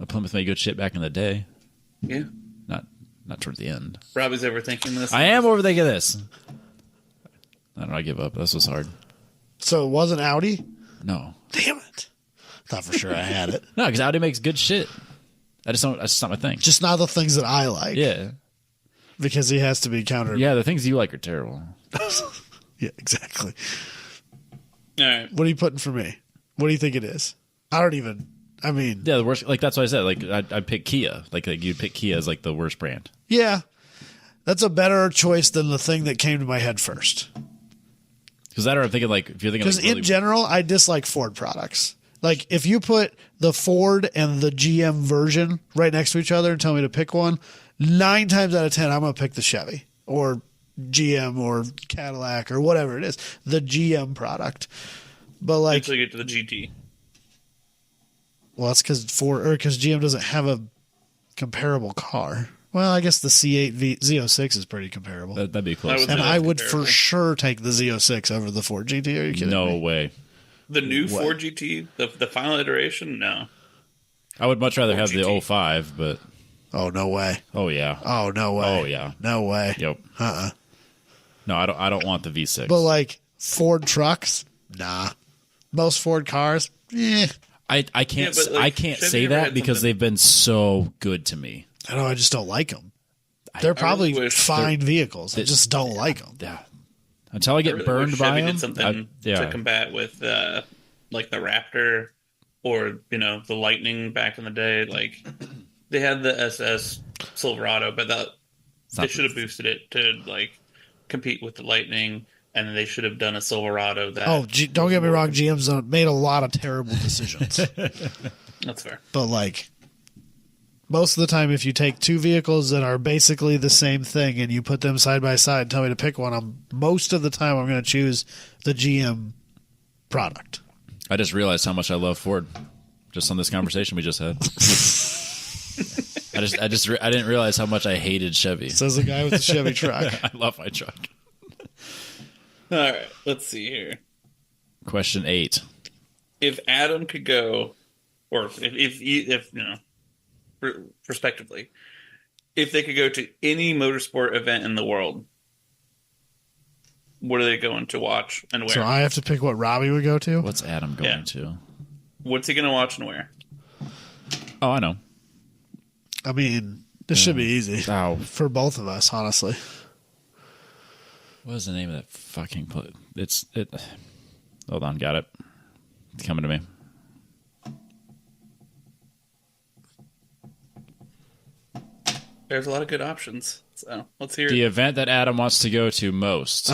Plymouth made good shit back in the day. Yeah. Not towards the end. Robbie's overthinking this. I am overthinking this. I don't know. I give up. This was hard. So it wasn't Audi? No. Damn it. Thought for sure I had it. No, because Audi makes good shit. That's just not my thing. Just not the things that I like. Yeah. Because he has to be countered. Yeah, the things you like are terrible. Yeah, exactly. All right. What are you putting for me? What do you think it is? I mean... Yeah, the worst. Like, that's what I said. Like, I'd pick Kia. Like you'd pick Kia as, like, the worst brand. Yeah. That's a better choice than the thing that came to my head first. Because that, or I'm thinking, like, if you're thinking... Because like, in general, I dislike Ford products. Like, if you put the Ford and the GM version right next to each other and tell me to pick one, 9 times out of 10, I'm going to pick the Chevy or GM or Cadillac or whatever it is, the GM product. But like, until you get to the GT. Well, that's because GM doesn't have a comparable car. Well, I guess the C8 Z06 is pretty comparable. That'd be close. And I would for sure take the Z06 over the Ford GT. Are you kidding me? No way. The new Ford GT, the final iteration, no. I would much rather Ford have the GT. 05, but... Oh, no way. Oh, yeah. Oh, no way. Oh, yeah. No way. Yep. No, I don't want the V6. But like Ford trucks, nah. Most Ford cars, I can't Yeah, but, like, I can't Chevy say never that had because something- they've been so good to me. I know. I just don't like them. They're probably wish fine vehicles. I just don't like them. Yeah. Until I get I really burned wish by Chevy them. did something to combat with like the Raptor or the Lightning back in the day. Like they had the SS Silverado, but they should have boosted it to like compete with the Lightning, and then they should have done a Silverado that. Oh, don't get me wrong. GM's made a lot of terrible decisions, That's fair. but like most of the time, if you take two vehicles that are basically the same thing and you put them side by side and tell me to pick one, most of the time I'm going to choose the GM product. I just realized how much I love Ford just on this conversation we just had. I didn't realize how much I hated Chevy. Says the guy with the Chevy truck. I love my truck. All right, let's see here. Question 8. If Adam could go, or if respectively, if they could go to any motorsport event in the world, what are they going to watch and where? So I have to pick what Robbie would go to. What's Adam going to? What's he going to watch and where? Oh, I know. I mean, this should be easy Oh, for both of us, honestly. what is the name of that fucking place? Hold on, got it. It's coming to me. There's a lot of good options. So let's hear The it. event that Adam wants to go to most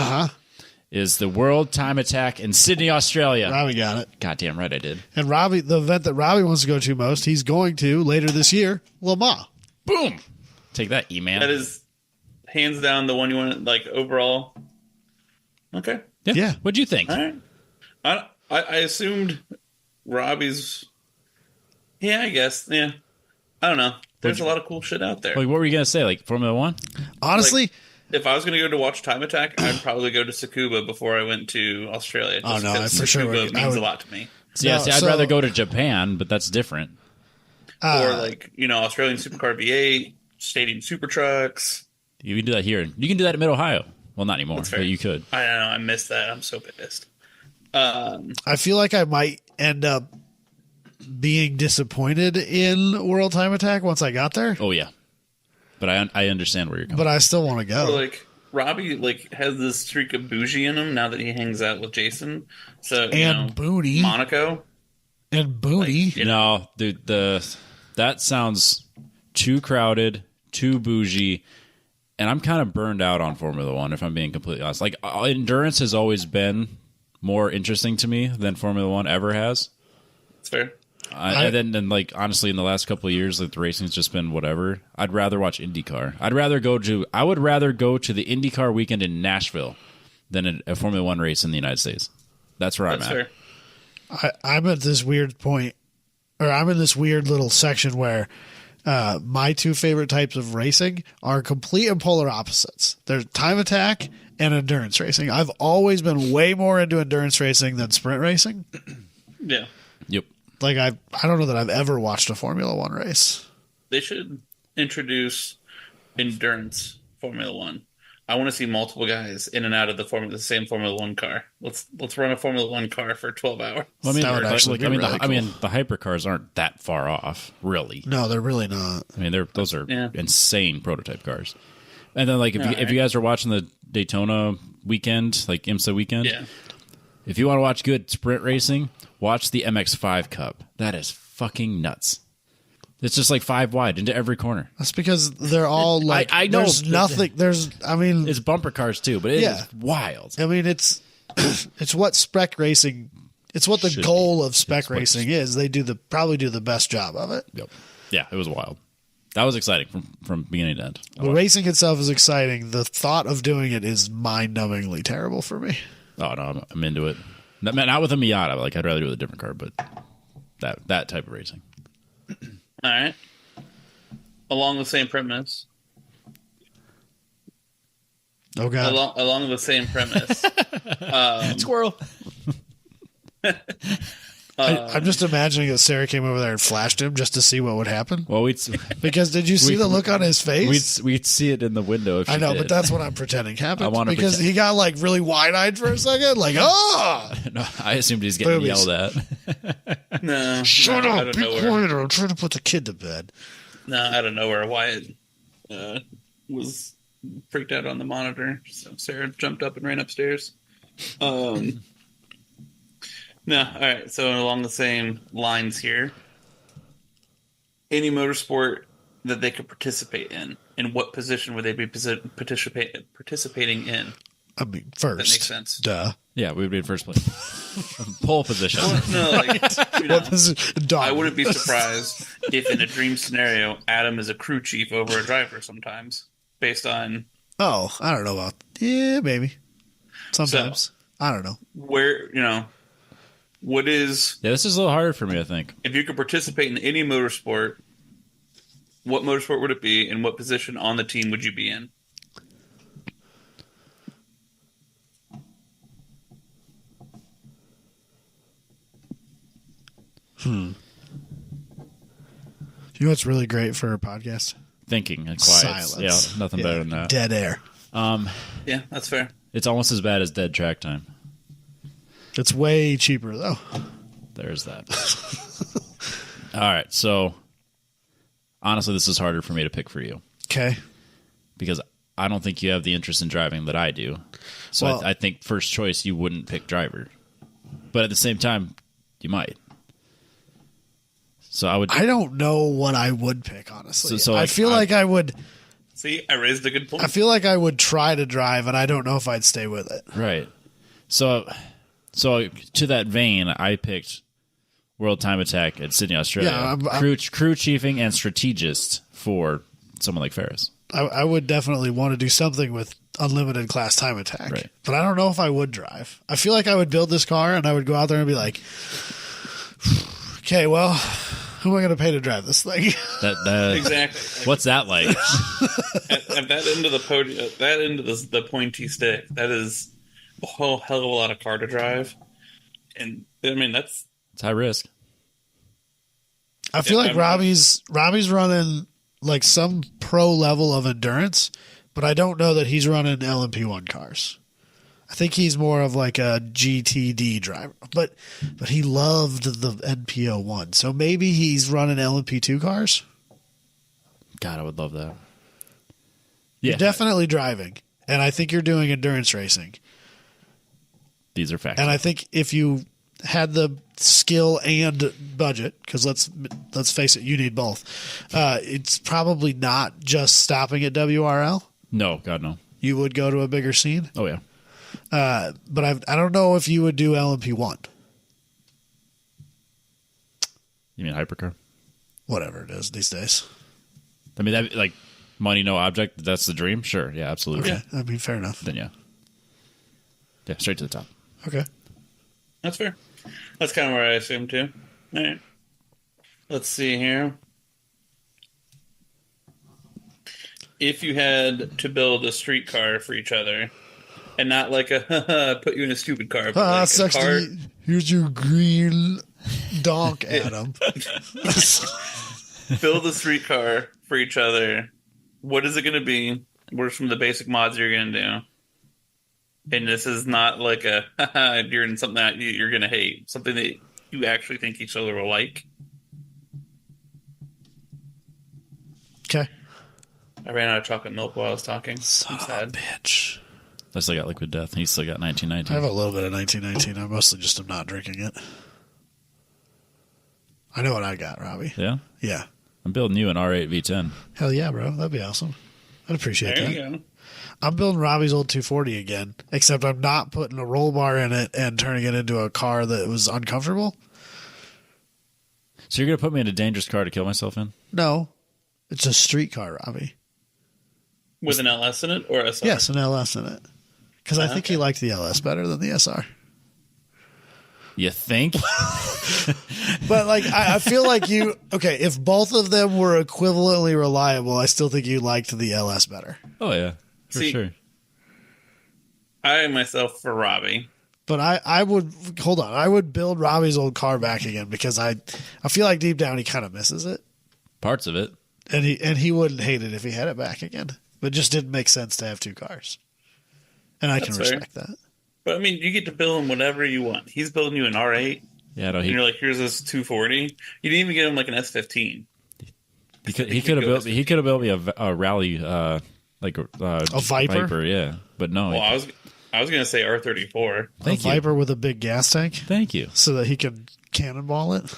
is the World Time Attack in Sydney, Australia. Robbie got it. Goddamn right I did. And Robbie, the event that Robbie wants to go to most, he's going to later this year, Le Mans. Boom. Take that, E-Man. That is hands down the one you want, like, overall. Okay. Yeah. What'd you think? All right. I assumed Robbie's. Yeah, I guess. Yeah. I don't know. There's a lot of cool shit out there. Like, what were you going to say? Like, Formula One? Honestly, If I was going to go to watch Time Attack, I'd probably go to Tsukuba before I went to Australia. Oh, no, because I for sure Tsukuba would- means a lot to me. See, I'd so- rather go to Japan, but that's different. Or like, Australian Supercar V8, Stadium Super Trucks. You can do that here. You can do that in Mid-Ohio. Well, not anymore, fair. but you could. I don't know. I missed that. I'm so pissed. I feel like I might end up being disappointed in World Time Attack once I got there, Oh, yeah. But I understand where you're coming but I still want to Or go. like Robbie has this streak of bougie in him now that he hangs out with Jason. So And Booty. Monaco. And Booty. No, dude, that sounds too crowded, too bougie, and I'm kind of burned out on Formula One, if I'm being completely honest. Like, endurance has always been more interesting to me than Formula One ever has. It's fair. And then, like, honestly, in the last couple of years, like, the racing's just been whatever. I'd rather watch IndyCar. I would rather go to the IndyCar weekend in Nashville than a Formula One race in the United States. That's where That's I'm at. fair. I'm at this weird point, or I'm in this weird little section where my two favorite types of racing are complete and polar opposites. There's time attack and endurance racing. I've always been way more into endurance racing than sprint racing. Yeah. Yep. Like I don't know that I've ever watched a Formula One race. They should introduce endurance Formula One. I want to see multiple guys in and out of the same Formula One car. Let's run a Formula One car for 12 hours. Well, I mean, That would actually be really I mean, the hypercars aren't that far off, really. No, they're really not. I mean, those are insane prototype cars. And then, like, if you guys are watching the Daytona weekend, like IMSA weekend, if you want to watch good sprint racing, watch the MX-5 Cup. That is fucking nuts. It's just like 5 wide into every corner. That's because they're all like, I know. There's nothing. It's bumper cars too, but it is wild. I mean, it's what spec racing. It's what the goal of spec racing is. They probably do the best job of it. Yep. Yeah, it was wild. That was exciting from beginning to end. The racing itself is exciting. The thought of doing it is mind-numbingly terrible for me. Oh no, I'm into it. Not with a Miata. Like, I'd rather do with a different car, but that type of racing. All right. Along the same premise. Oh god. Along the same premise. Squirrel. I'm just imagining that Sarah came over there and flashed him just to see what would happen. Well, because did you see the look on his face? We'd see it in the window. If I know, did. but that's what I'm pretending happened. Because pretend. he got like really wide-eyed for a second, like, oh! No, I assumed he's getting Boobies. yelled at. No. Shut out up, of be nowhere. quiet, or I'm trying to put the kid to bed. No, out of nowhere, Wyatt was freaked out on the monitor. So Sarah jumped up and ran upstairs. No, all right. So along the same lines here, any motorsport that they could participate in what position would they be participating in? I mean, first. That makes sense. Duh. Yeah, we would be in first place. Pole position. No, like, Dog. I wouldn't be surprised if in a dream scenario, Adam is a crew chief over a driver sometimes, based on. Oh, I don't know about. Yeah, maybe. Sometimes. So, I don't know. Where, what is. Yeah, this is a little harder for me, I think. If you could participate in any motorsport, what motorsport would it be, and what position on the team would you be in? You know what's really great for a podcast? Thinking and quiet. Silence. Yeah, nothing better than that. Dead air. Yeah, that's fair. It's almost as bad as dead track time. It's way cheaper, though. There's that. All right, so honestly, this is harder for me to pick for you. Okay. Because I don't think you have the interest in driving that I do. So Well, I think first choice, you wouldn't pick driver. But at the same time, you might. So I don't know what I would pick, honestly. So I feel like I would. See, I raised a good point. I feel like I would try to drive, and I don't know if I'd stay with it. Right. So to that vein, I picked World Time Attack at Sydney, Australia. Yeah, crew chiefing and strategist for someone like Ferris. I would definitely want to do something with unlimited class time attack. Right. But I don't know if I would drive. I feel like I would build this car, and I would go out there and be like, okay, well, who am I going to pay to drive this thing? That Exactly. What's that like? At that end of the podium, that end of the pointy stick, that is a whole hell of a lot of car to drive. And I mean, that's It's high risk. I feel like Robbie's running like some pro level of endurance, but I don't know that he's running LMP1 cars. I think he's more of like a GTD driver, but he loved the NPO one, so maybe he's running LMP2 cars. God, I would love that. You're definitely driving, and I think you're doing endurance racing. These are facts. And I think if you had the skill and budget, because let's face it, you need both. It's probably not just stopping at WRL. No, God, no. You would go to a bigger scene. Oh, yeah. But I don't know if you would do LMP1. You mean hypercar? Whatever it is these days. I mean, that, like, money, no object, that's the dream? Sure, yeah, absolutely. Okay, I mean, fair enough. Then, yeah. Yeah, straight to the top. Okay. That's fair. That's kind of where I assumed too. All right. Let's see here. If you had to build a street car for each other, and not like a put you in a stupid car, but like sucks a car, to here's your green donk, Adam. build a street car for each other. What is it going to be? What are some of the basic mods you're gonna do? And this is not like a you're in something that you're gonna hate. Something that you actually think each other will like. Okay. I ran out of chocolate milk while I was talking. Son I'm of a sad. bitch. I still got Liquid Death. He still got I 1919. have a little bit of 1919. I mostly just am not drinking it. I know what I got, Robbie. Yeah? Yeah. I'm building you an R8 V10. Hell yeah, bro. That'd be awesome. I'd appreciate There that. you go. I'm building Robbie's old 240 again, except I'm not putting a roll bar in it and turning it into a car that was uncomfortable. So you're going to put me in a dangerous car to kill myself in? No. It's a street car, Robbie. With an LS in it or SR? Yes, an LS in it. Because I think he liked the LS better than the SR. You think? But like, I feel like you. Okay, if both of them were equivalently reliable, I still think you liked the LS better. Oh, yeah. For See, sure. I myself for Robbie. But I would hold on. I would build Robbie's old car back again because I feel like deep down he kind of misses it, Parts of it. and he wouldn't hate it if he had it back again. But it just didn't make sense to have two cars, and I can That's fair. respect that. But I mean, you get to build him whatever you want. He's building you an R8, Yeah, no, and you're like, "Here's this 240." You didn't even get him like an S15. he could have built me a rally like a Viper? yeah. But no. Well, I was gonna say R34. Thank A you. Viper with a big gas tank, Thank you. so that he can cannonball it.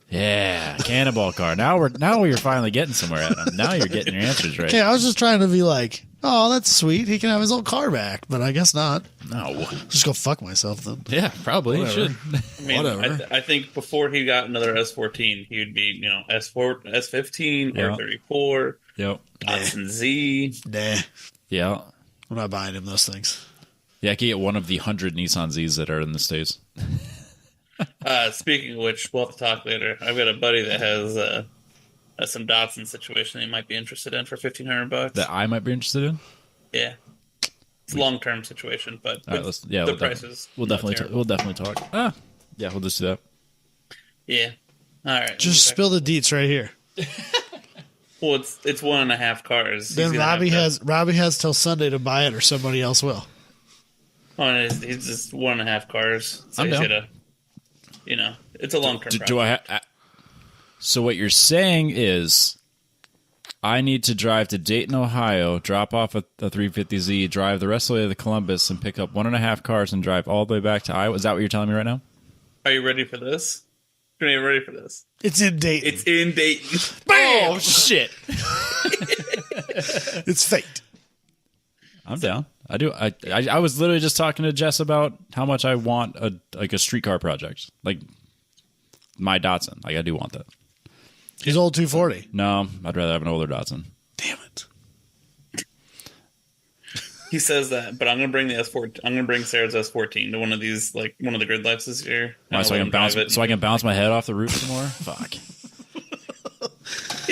Yeah, cannonball car. Now we're finally getting somewhere, Adam. Now you're getting your answers right. Okay, I was just trying to be like, oh, that's sweet. He can have his old car back, but I guess not. No. Just go fuck myself then. Yeah, probably. You Whatever. should. I mean, Whatever. I think before he got another S14, he would be S4, S15, Yeah. R34, Yep. Datsun Z. Nah, Yeah. I'm not buying him those things. Yeah, I can get one of the 100 Nissan Zs that are in the States. Speaking of which, we'll have to talk later. I've got a buddy that has some Datsun situation he might be interested in for $1,500. That I might be interested in. Yeah, it's a long-term situation, but All right, the prices. We'll definitely talk. Yeah, we'll just do that. Yeah. All right. Just spill the deets right here. Well, it's 1.5 cars. Then He's gonna have to- Robbie has till Sunday to buy it, or somebody else will. Oh, and he's just 1.5 cars. So I'm he's down. gonna, it's a long-term project. Do I? So what you're saying is, I need to drive to Dayton, Ohio, drop off a 350Z, drive the rest of the way to Columbus, and pick up 1.5 cars and drive all the way back to Iowa. Is that what you're telling me right now? Are you ready for this? Are you ready for this? It's in Dayton. It's in Dayton. Oh shit! It's fate. I'm down. I do. I was literally just talking to Jess about how much I want a streetcar project, like my Datsun. Like I do want that. His old 240. No, I'd rather have an older Datsun. Damn it. He says that, but I'm gonna bring the S4. I'm gonna bring Sarah's S14 to one of these, like one of the grid lights this year. Why, so I can bounce my head off the roof some more. Fuck.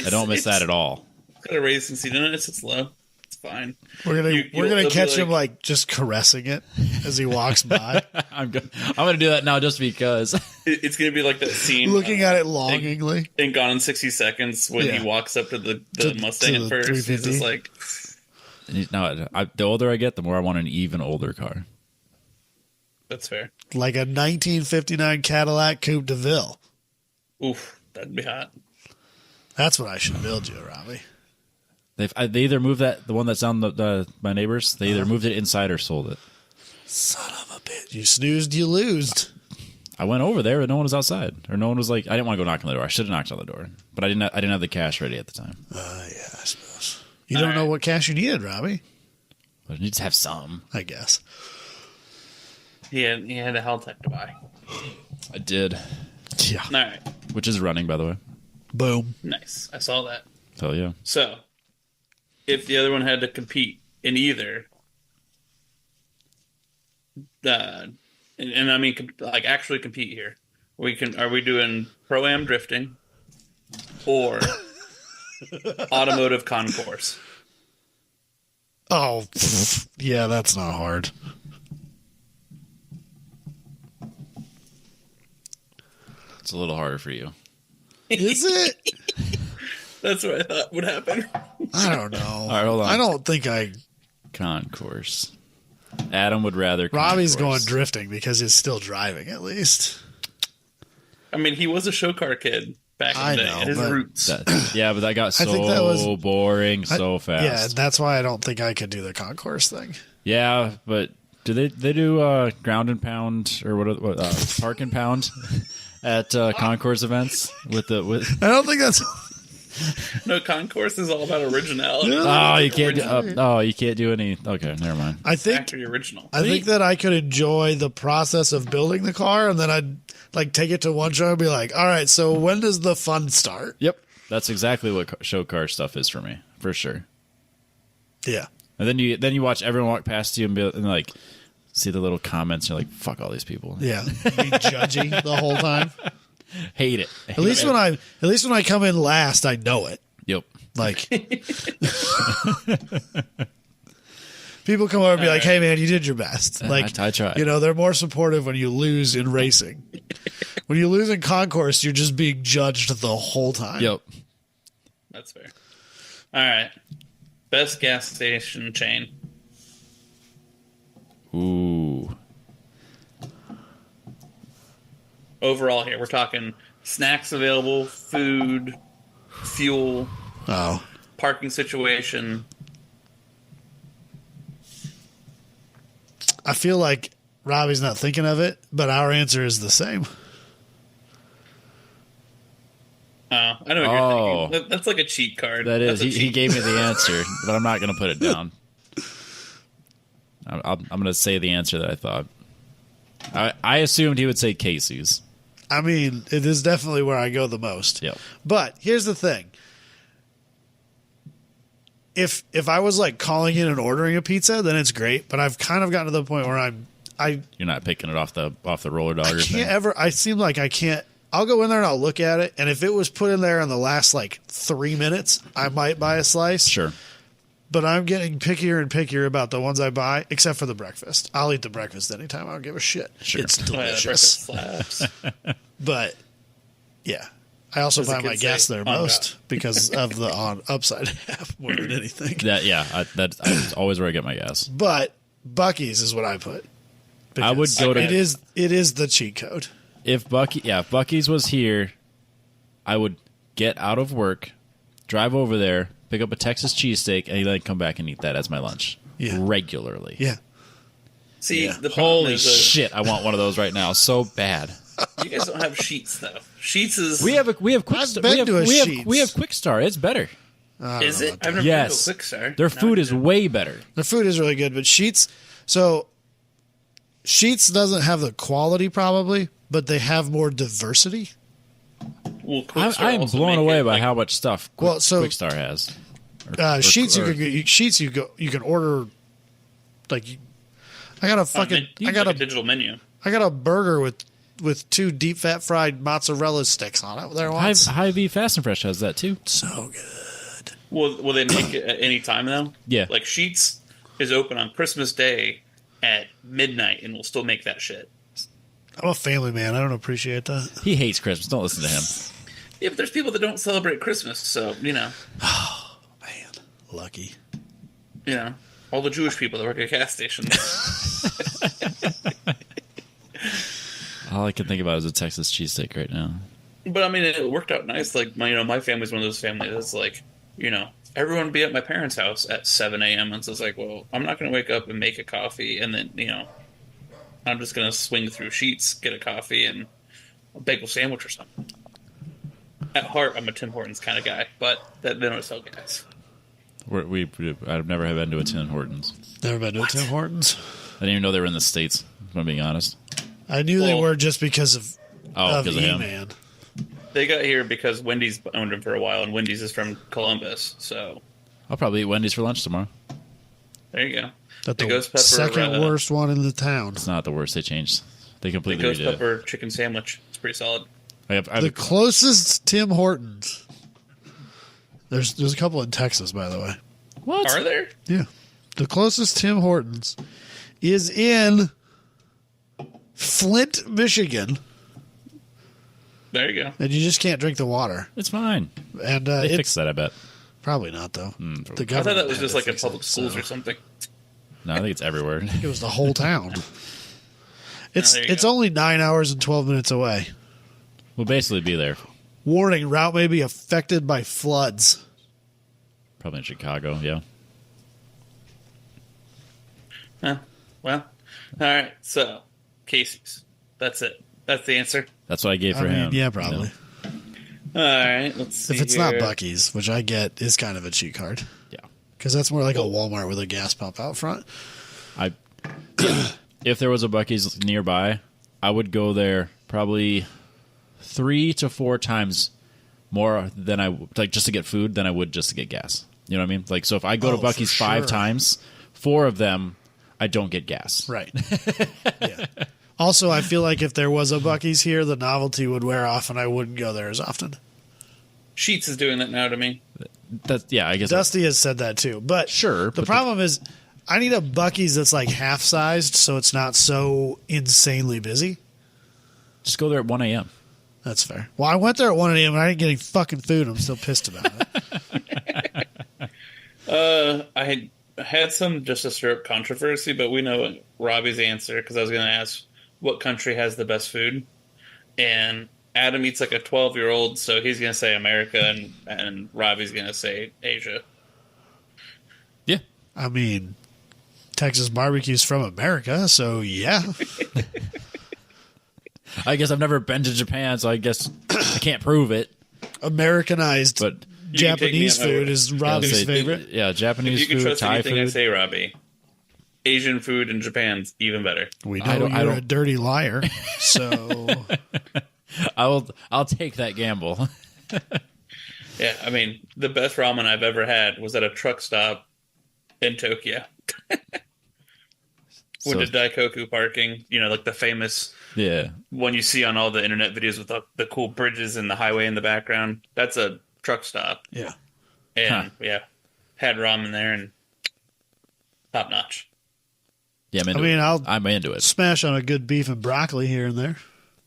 I don't miss that at all. It's got a racing seat in it. It sits low. It's fine. We're gonna It'll be catch him like just caressing it as he walks by, I'm gonna do that now just because. It's gonna be like that scene looking at it longingly. in Gone in 60 Seconds when Yeah. he walks up to the To Mustang the at first. He's 350. just like, No, the older I get, the more I want an even older car. that's fair. Like a 1959 Cadillac Coupe de Ville. Oof, that'd be hot. That's what I should build you, Robbie. They either moved the one that's on my neighbors. They either moved it inside or sold it. Son of a bitch. You snoozed, you losed. I went over there, but no one was outside, or no one was like. I didn't want to go knock on the door. I should have knocked on the door, but I didn't have the cash ready at the time. Yeah, I suppose. You don't know what cash you needed, Robbie. But I need to have some. I guess. He had a Helltech to buy. I did, Yeah. All right, which is running, by the way. Boom. nice. I saw that. Hell yeah. So, if the other one had to compete in either, and I mean like actually compete here, are we doing Pro-Am drifting or automotive concourse? Oh, yeah, that's not hard. It's a little harder for you. Is it? That's what I thought would happen. I don't know. All right, hold on. I don't think Concourse. Adam would rather. Robbie's concourse. going drifting because he's still driving, at least. I mean, he was a show car kid back in the day. know, His but- roots. Yeah, but that got I so think that was- boring so fast. Yeah, that's why I don't think I could do the concourse thing. Yeah, but do they do ground and pound or what park and pound at concourse events with I don't think that's. No, concourse is all about originality. Oh, you can't Original. you can't do any. Okay, never mind. I think Factory original. I think that I could enjoy the process of building the car, and then I'd like take it to one show and be like, "All right, so when does the fun start?" Yep, that's exactly what show car stuff is for me, for sure. Yeah, And then you watch everyone walk past you and like see the little comments. And you're like, fuck all these people. yeah, be judgy the whole time. Hate it. At least when I come in last, I know it. Yep. Like people come over and be like, "Hey, man, you did your best." Like I tried. You know, they're more supportive when you lose in racing. When you lose in concourse, you're just being judged the whole time. Yep. That's fair. All right. Best gas station chain. Ooh. Overall here, we're talking snacks available, food, fuel, Oh, parking situation. I feel like Robbie's not thinking of it, but our answer is the same. Oh, I know what you're thinking. That's like a cheat card. That is. That's a He cheat- gave me the answer, but I'm not going to put it down. I'm going to say the answer that I thought. I assumed he would say Casey's. I mean, it is definitely where I go the most. Yep. But here's the thing. If I was like calling in and ordering a pizza, then it's great. But I've kind of gotten to the point where You're not picking it off the roller dogger thing. can't ever. I seem like I can't. I'll go in there and I'll look at it, and if it was put in there in the last like 3 minutes, I might buy a slice. Sure. But I'm getting pickier and pickier about the ones I buy, except for the breakfast. I'll eat the breakfast anytime. I don't give a shit. Sure. It's Oh, yeah, delicious. breakfast slaps. But yeah, I also As a buy my kid gas say, there on most because of the on upside half more than anything. That's always where I get my gas. But Buc-ee's is what I put. I would Because go to- it is the cheat code. If Buc-ee's was here, I would get out of work, drive over there, pick up a Texas cheesesteak, and then come back and eat that as my lunch. Yeah. Regularly. Yeah. See, Yeah. the problem Holy is shit, I want one of those right now. So bad. you guys don't have Sheets though. Sheets is We have quick I've been to a Sheetz. we have Quick Star. It's better. is it? I've never Yes. been to a Quick Star. Their No, food I is didn't. way better. The food is really good, but Sheets doesn't have the quality probably, but they have more diversity. Well, Quick Star I am also blown make away it, by like, how much stuff Well, so- Quick Star has. Sheets or- you can order like I got a fucking I got like a digital menu. a burger with 2 deep fat fried mozzarella sticks on it there once. Hy-Vee Fast and Fresh has that too. So good. Will they make it at any time though? Yeah. Like Sheets is open on Christmas Day at midnight, and we'll still make that shit. I'm a family man. I don't appreciate that. He hates Christmas. Don't listen to him. Yeah, but there's people that don't celebrate Christmas, so Man, lucky. all the Jewish people that work at gas stations. All I can think about is a Texas cheesesteak right now. But I mean, it worked out nice. Like my family's one of those families that's like, everyone would be at my parents' house at 7 a.m. And so it's like, well, I'm not going to wake up and make a coffee, and then I'm just going to swing through Sheets, get a coffee, and a bagel sandwich or something. At heart, I'm a Tim Hortons kind of guy, but they don't sell gas. I've never been to a Tim Hortons. Never been to a Tim Hortons. I didn't even know they were in the States, if I'm being honest. I knew they Well- were just because of Because of him. E-Man. They got here because Wendy's owned them for a while, and Wendy's is from Columbus, so I'll probably eat Wendy's for lunch tomorrow. there you go. That's The the ghost pepper, second worst one in the town. It's not the worst. They changed. They The completely ghost redid it. pepper chicken sandwich. It's pretty solid. I have The a- closest Tim Hortons. There's a couple in Texas, by the way. what? Are there? Yeah. The closest Tim Hortons is in Flint, Michigan. There you go. and you just can't drink the water. It's fine. And They it's fixed that, I bet. probably not though. The I thought government that was had just to like in fix public it, schools so. or something. No, I think it's everywhere. It was the whole town. It's there you it's go. only 9 hours and 12 minutes away. We'll basically be there. Warning: route may be affected by floods. Probably in Chicago, yeah. Huh. Well, all right. So, Casey's. That's it. That's the answer. That's what I gave for him. Yeah, probably. All right. Let's see. If it's here. not Buc-ee's, which I get is kind of a cheat card, Yeah. because that's more like a Walmart with a gas pump out front. If there was a Buc-ee's nearby, I would go there probably 3 to 4 times more than just to get food than I would just to get gas. You know what I mean? Like, so if I go to Oh, Buc-ee's for 5 sure. times, 4 of them I don't get gas. Right. Yeah. Also, I feel like if there was a Buc-ee's here, the novelty would wear off, and I wouldn't go there as often. Sheets is doing that now to me. I guess. Dusty has said that too, but Sure, The but problem is, I need a Buc-ee's that's like half sized, so it's not so insanely busy. Just go there at 1 a.m. That's fair. Well, I went there at 1 a.m. and I didn't get any fucking food. I'm still pissed about it. I had some just a straight up controversy, but we know Robbie's answer because I was going to ask what country has the best food, and Adam eats like a 12-year-old, so he's going to say America, and Robbie's going to say Asia. Yeah. I mean, Texas barbecue's from America, so yeah. I guess I've never been to Japan, so I guess I can't prove it. Americanized But Japanese You can take me on food my is I would Robbie's say- favorite. Yeah, If Japanese you can food, trust Thai anything I food. say, Robbie, Asian food in Japan's even better. We I know don't- I you're a don't- dirty liar, so I'll take that gamble. Yeah, I mean, the best ramen I've ever had was at a truck stop in Tokyo. With the Daikoku parking, like the famous Yeah. one you see on all the internet videos with the cool bridges and the highway in the background. That's a truck stop. yeah. And, yeah, had ramen there and top notch. Yeah, I'm into it. Smash on a good beef and broccoli here and there.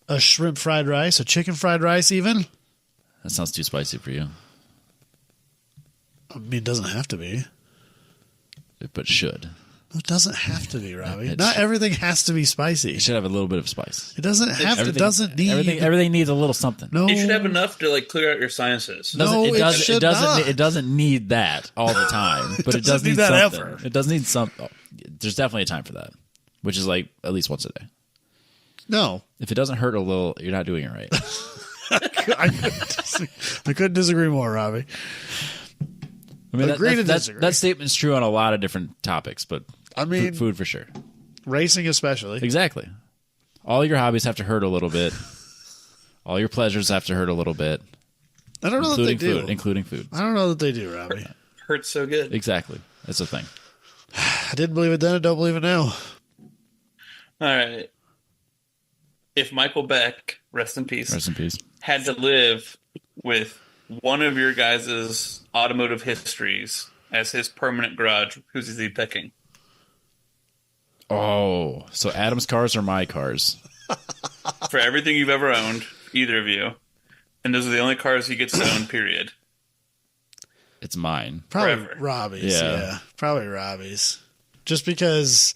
A shrimp fried rice, a chicken fried rice even. That sounds too spicy for you, I mean, it doesn't have to be. but should. It doesn't have to be, Robbie. It Not should- everything has to be spicy. It should have a little bit of spice. It doesn't have to. It Everything- doesn't need. everything needs a little something. No. You should have enough to clear out your sinuses. No, it should not. It doesn't need that all the time, but it doesn't does need need that something. ever. It does need some. There's definitely a time for that, which is like at least once a day. No. If it doesn't hurt a little, you're not doing it right. I couldn't disagree more, Robbie. I mean, Agree to disagree. that statement's true on a lot of different topics, but I mean, food for sure. racing especially. Exactly. All your hobbies have to hurt a little bit. All your pleasures have to hurt a little bit, I don't know that they including do. food. Including food. I don't know that they do, Robbie. Hurts so good. Exactly. That's the thing. I didn't believe it then. I don't believe it now. All right. If Michael Beck, rest in peace, Rest in peace. had to live with one of your guys' automotive histories as his permanent garage, who's is he picking? Oh, so Adam's cars are my cars. For everything you've ever owned, either of you. And those are the only cars he gets to own, period. It's mine. Probably Forever. Robbie's. Yeah. Yeah. Probably Robbie's. Just because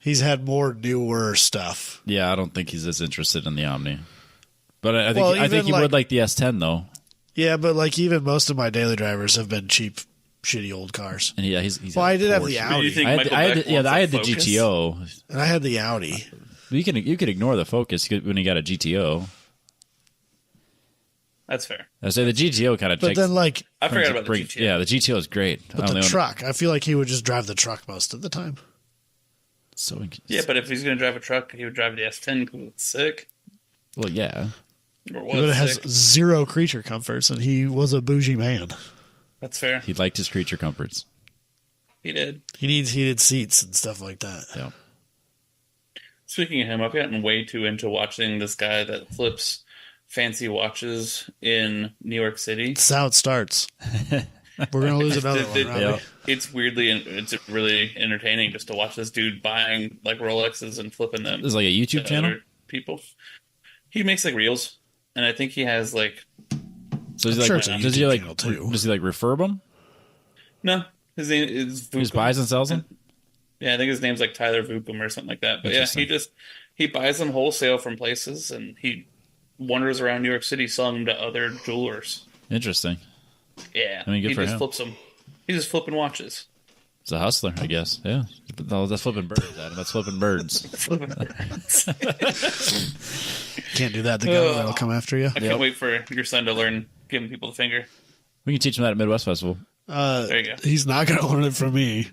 he's had more newer stuff. Yeah, I don't think he's as interested in the Omni. But I think Well, I think even he like- would like the S10 though. Yeah, but like even most of my daily drivers have been cheap, shitty old cars. And he's Well, I did have Porsche. the Do you Audi, think I had, Michael I had, Beck yeah, wants I a had the Focus? GTO. and I had the Audi. You could ignore the Focus when you got a GTO. That's fair. I say the GTO kind of But takes. then like, I forgot about the GTO. Yeah, the GTO is great. but the truck, I feel like he would just drive the truck most of the time. So Yeah, but if he's going to drive a truck, he would drive the S10 because it's sick. well, yeah. Or But it was has sick. zero creature comforts, and he was a bougie man. That's fair. He liked his creature comforts. He did. He needs heated seats and stuff like that. Yeah. Speaking of him, I've gotten way too into watching this guy that flips fancy watches in New York City. That's how it starts. We're gonna lose another one, Robbie. Yeah. It's really entertaining just to watch this dude buying like Rolexes and flipping them. This is like a YouTube to channel. other people. He makes like reels. and I think he has like So he's I'm sure like, it's a does he YouTube like, channel, too. does he like refurb them? no, his name is He just Vukum. buys and sells them. Yeah, I think his name's like Tyler Vukum or something like that. But yeah, Interesting. he buys them wholesale from places, and he wanders around New York City selling them to other jewelers. Interesting. Yeah, I mean, good he for just him. flips them. He's just flipping watches. He's a hustler, I guess. Yeah. No, that's flipping birds, Adam. That's flipping birds. Can't do that. The government will come after you. I can't wait for your son to learn giving people the finger. We can teach him that at Midwest Festival. There you go. He's not going to learn it from me.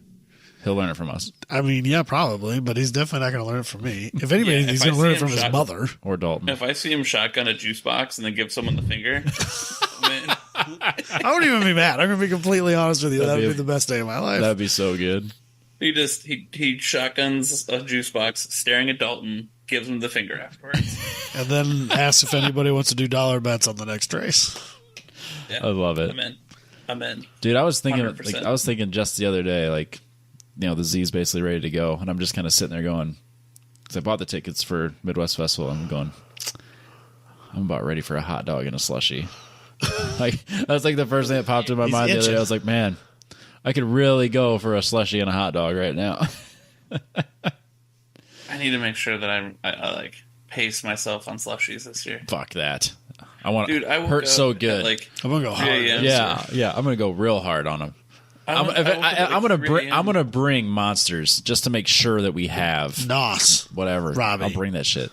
He'll learn it from us I mean, yeah, probably, but he's definitely not going to learn it from me. If anybody, Yeah, he's if I going to learn it see from him his shot- mother. or Dalton. If I see him shotgun a juice box and then give someone the finger, man, I wouldn't even be mad. I'm going to be completely honest with you. That That'd would be- be the best day of my life. That'd be so good. he shotguns a juice box, staring at Dalton, gives him the finger afterwards. And then asks if anybody wants to do dollar bets on the next race. Yeah, I love it. I'm in. Dude, I was thinking 100%. just the other day, like, you know, the Z's basically ready to go, and I'm just kind of sitting there going, because I bought the tickets for Midwest Festival, and I'm going, I'm about ready for a hot dog and a slushie. Like, that's like the first thing that popped in my He's mind the other itching. day. I was like, man, I could really go for a slushie and a hot dog right now. I need to make sure that I like pace myself on slushies this year. Fuck that. I want Dude, I to woke hurt up so at, good. like I'm going to go hard. 3 a.m. yeah, I'm gonna go real hard on them. I'm gonna bring monsters just to make sure that we have Nos. whatever. Robbie. I'll bring that shit.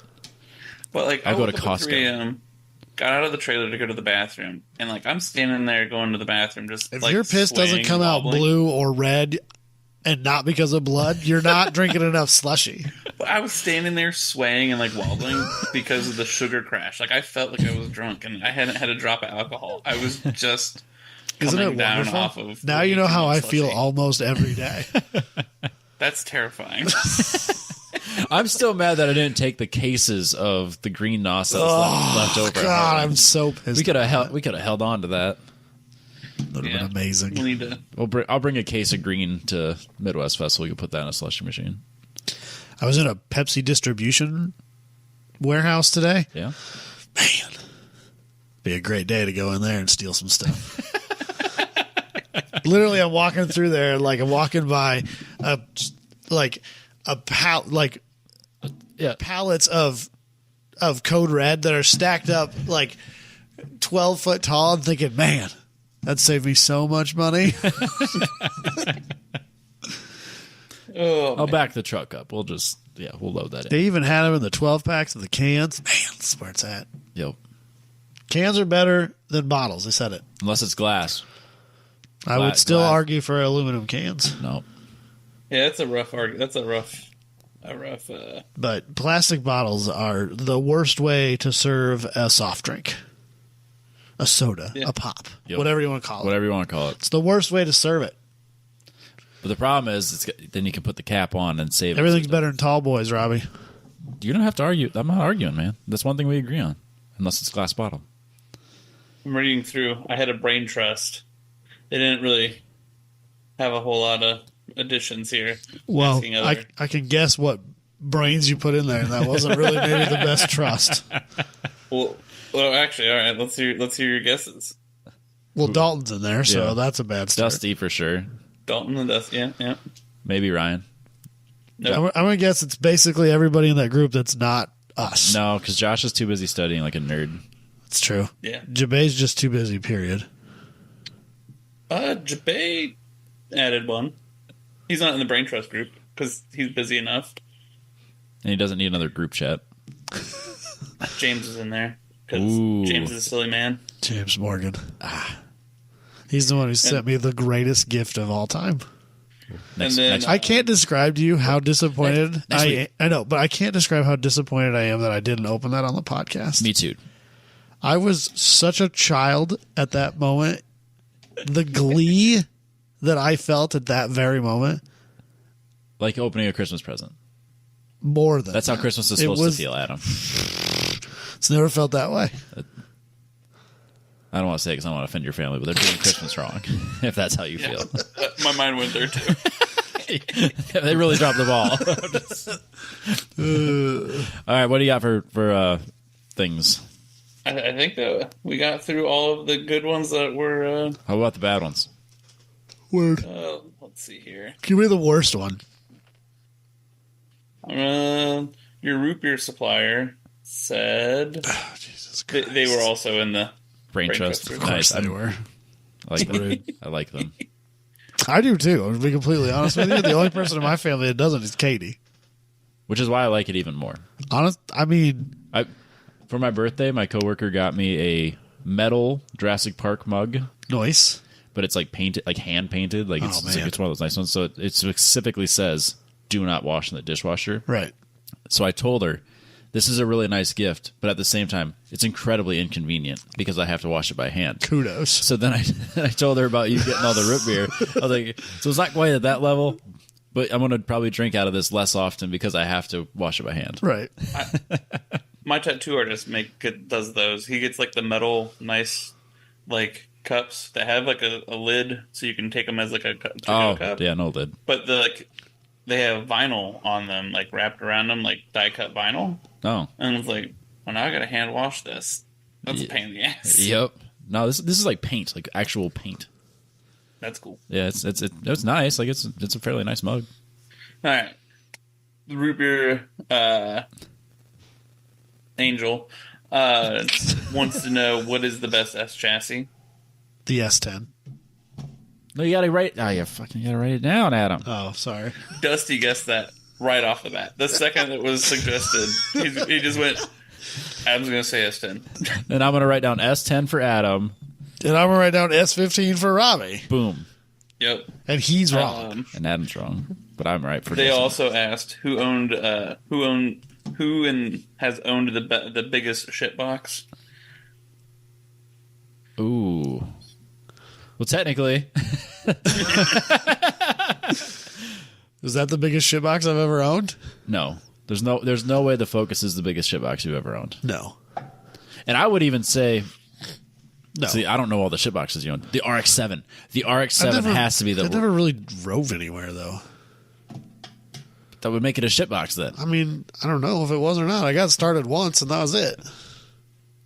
But like, I'll I go woke to up at Costco. 3 a.m., got out of the trailer to go to the bathroom, and like I'm standing there going to the bathroom, just If like your piss doesn't swaying come and out wobbling. blue or red and not because of blood, you're not drinking enough slushy. But I was standing there swaying and like wobbling because of the sugar crash. Like I felt like I was drunk, and I hadn't had a drop of alcohol. I was just Isn't coming it down wonderful? off of. Now you know how I feel slushy. almost every day. That's terrifying. I'm still mad that I didn't take the cases of the green nos that was left over. at God, home. I'm so pissed. We could have held on to that. That would have Yeah. been amazing. We need to. I'll bring a case of green to Midwest Festival. We can put that in a slushy machine. I was in a Pepsi distribution warehouse today. Yeah. Man, be a great day to go in there and steal some stuff. Literally, I'm walking through there, like I'm walking by Yeah. pallets of Code Red that are stacked up like 12 foot tall. I'm thinking, man, that'd save me so much money. Oh, I'll back the truck up. We'll load that in. They even had them in the 12 packs of the cans. Man, that's where it's at. Yep. Cans are better than bottles. They said it. Unless it's glass. I would still glass. argue for aluminum cans, No. yeah, that's a rough argument. That's a rough. but plastic bottles are the worst way to serve a soft drink, a soda, Yeah. a pop, Yep. whatever you want to call it. Whatever you want to call it. It's the worst way to serve it. But the problem is, then you can put the cap on and save Everything's it. better than tall boys, Robbie. You don't have to argue. I'm not arguing, man. That's one thing we agree on. Unless it's glass bottle. I'm reading through. I had a brain trust. They didn't really have a whole lot of additions here. Well, Asking other- I can guess what brains you put in there, and that wasn't really maybe the best trust. Well, actually, all right. Let's hear your guesses. Well, Dalton's in there, so Yeah. that's a bad start. Dusty for sure. Dalton and Dusty. Yeah. Maybe Ryan. No. I'm going to guess it's basically everybody in that group that's not us. No, because Josh is too busy studying like a nerd. It's true. Yeah. Jabbay's just too busy, period. Jabay added one. He's not in the brain trust group because he's busy enough. And he doesn't need another group chat. James is in there because Ooh. James is a silly man. James Morgan. He's the one who sent me the greatest gift of all time. Next, then- next, I can't describe to you how disappointed Next week. I know, but I can't describe how disappointed I am that I didn't open that on the podcast. me too. I was such a child at that moment. The glee that I felt at that very moment, Like opening a Christmas present. more than That's how that. Christmas is It supposed was- to feel, Adam. It's never felt that way. I don't want to say it because I don't want to offend your family, but they're doing Christmas wrong. If that's how you feel. My mind went there too. They really dropped the ball. All right, what do you got for things? I think that we got through all of the good ones that were. How about the bad ones? Word. Let's see here. Give me the worst one. Your root beer supplier said Jesus Christ. they were also in the Brain trust. trust. Of course Nice. they were. I like them. I like them. I do too. I'm to be completely honest with you. The only person in my family that doesn't is Katie. Which is why I like it even more. I mean, For my birthday, my coworker got me a metal Jurassic Park mug, nice. but it's like painted, like hand painted. Like it's, man. it's one of those nice ones. So it specifically says, "Do not wash in the dishwasher." Right. So I told her, "This is a really nice gift, but at the same time, it's incredibly inconvenient because I have to wash it by hand." Kudos. So then I told her about you getting all the root beer. I was like, so it's not quite at that level, but I'm going to probably drink out of this less often because I have to wash it by hand. Right. My tattoo artist does those. He gets like the metal, nice, like cups that have like a lid, so you can take them as like a to-go cup. Yeah, no lid. But they have vinyl on them, like wrapped around them, like die cut vinyl. Oh, And it's like, well, now I gotta hand wash this. That's a pain in the ass. yep. No, this is like paint, like actual paint. That's cool. Yeah, it's nice. Like it's a fairly nice mug. All right, the root beer angel wants to know what is the best S chassis. The S10. No, you gotta write. Oh, you fucking gotta write it down, Adam. Oh, sorry. Dusty guessed that right off the bat. The second it was suggested, he just went, Adam's going to say S10. And I'm gonna write down S10 for Adam. And I'm going to write down S15 for Robbie. Boom. Yep. And he's wrong. And Adam's wrong, but I'm right for They this. also asked who has owned the biggest shitbox. Ooh. Well, technically, Is that the biggest shitbox I've ever owned? no. There's no way the Focus is the biggest shitbox you've ever owned. No. And I would even say, No. see, I don't know all the shitboxes you own. The RX-7. The RX-7 has to be I the never really drove anywhere, though. that would make it a shitbox then. I mean, I don't know if it was or not. I got started once, and that was it.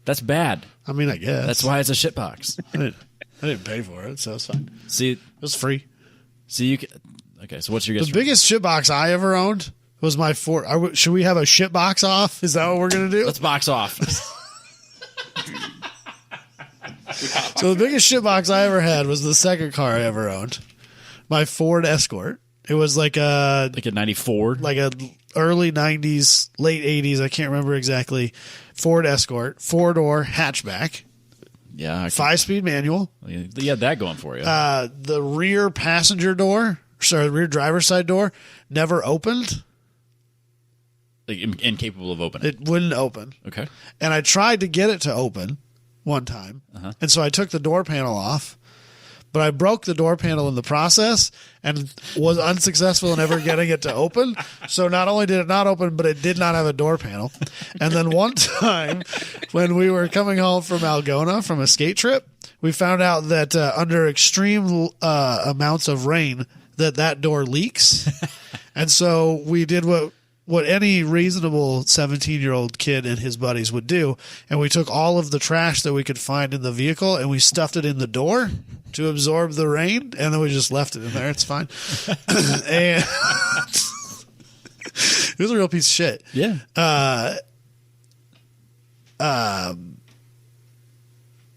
That's bad. I mean, I guess. That's why it's a shitbox. I didn't pay for it, so it's fine. See, It was free. you can. Okay, so what's your guess? The biggest shitbox I ever owned was my Ford. Should we have a shitbox off? Is that what we're going to do? Let's box off. So the biggest shitbox I ever had was the second car I ever owned. My Ford Escort. It was like a Like a 94. early 90s, late 80s, I can't remember exactly. Ford Escort, 4-door hatchback, Yeah. 5-speed manual. You had that going for you. The rear rear driver's side door never opened. Like incapable of opening. It wouldn't open. Okay. And I tried to get it to open one time. And so I took the door panel off, but I broke the door panel in the process and was unsuccessful in ever getting it to open. So not only did it not open, but it did not have a door panel. And then one time when we were coming home from Algona from a skate trip, we found out that under extreme amounts of rain that door leaks. And so we did what any reasonable 17-year-old kid and his buddies would do, and we took all of the trash that we could find in the vehicle and we stuffed it in the door to absorb the rain, and then we just left it in there. It's fine. And it was a real piece of shit. Yeah.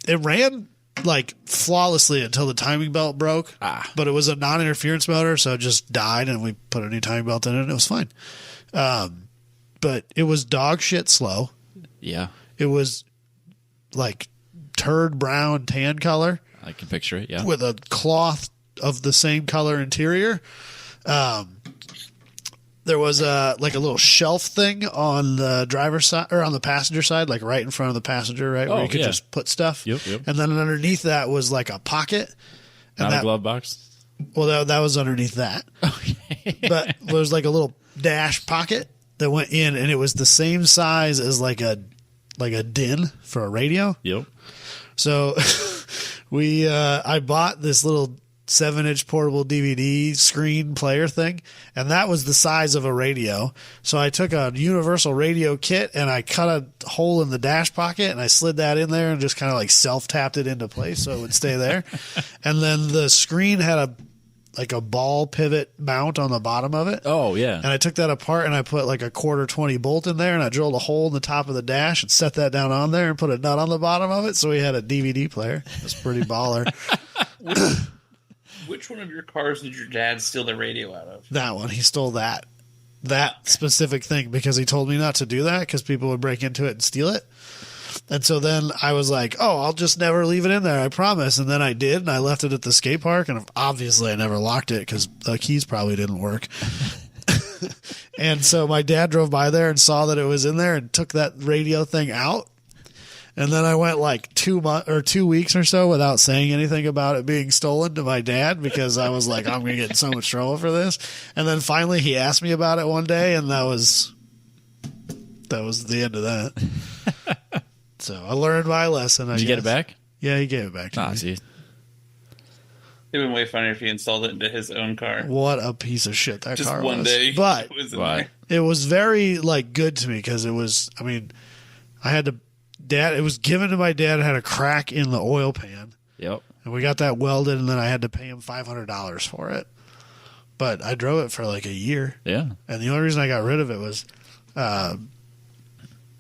It ran like flawlessly until the timing belt broke, but it was a non-interference motor, so it just died, and we put a new timing belt in it, and it was fine. But it was dog shit slow. Yeah. It was like turd brown tan color I can picture it. Yeah. with a cloth of the same color interior. There was a little shelf thing on the driver's side or on the passenger side, like right in front of the passenger, right where Oh, you could yeah. just put stuff. Yep. And then underneath that was like a pocket. And Not a glove box. Well, that was underneath that. But there was like a little dash pocket that went in, and it was the same size as like a DIN for a radio. Yep. So I bought this little 7-inch portable DVD screen player thing, and that was the size of a radio. So I took a universal radio kit and I cut a hole in the dash pocket and I slid that in there and just kind of like self-tapped it into place so it would stay there. And then the screen had a ball pivot mount on the bottom of it. Oh, yeah. And I took that apart and I put like a 1/4 bolt in there and I drilled a hole in the top of the dash and set that down on there and put a nut on the bottom of it. So we had a DVD player. It was pretty baller. Which one of your cars did your dad steal the radio out of? That one. He stole that specific thing because he told me not to do that because people would break into it and steal it. And so then I was like, oh, I'll just never leave it in there, I promise. And then I did, and I left it at the skate park, and obviously I never locked it because the keys probably didn't work. And so my dad drove by there and saw that it was in there and took that radio thing out. And then I went like 2 weeks or so without saying anything about it being stolen to my dad because I was like, I'm going to get in so much trouble for this. And then finally he asked me about it one day, and that was the end of that. So I learned my lesson. Did you get it back? Yeah, he gave it back to me. See. It'd been way funnier if he installed it into his own car. What a piece of shit that Just car one was. day. But it was in Why? there. it was very like good to me because it was. I mean, I had to. Dad, it was given to my dad. It had a crack in the oil pan, Yep. and we got that welded, and then I had to pay him $500 for it. But I drove it for like a year, Yeah. and the only reason I got rid of it was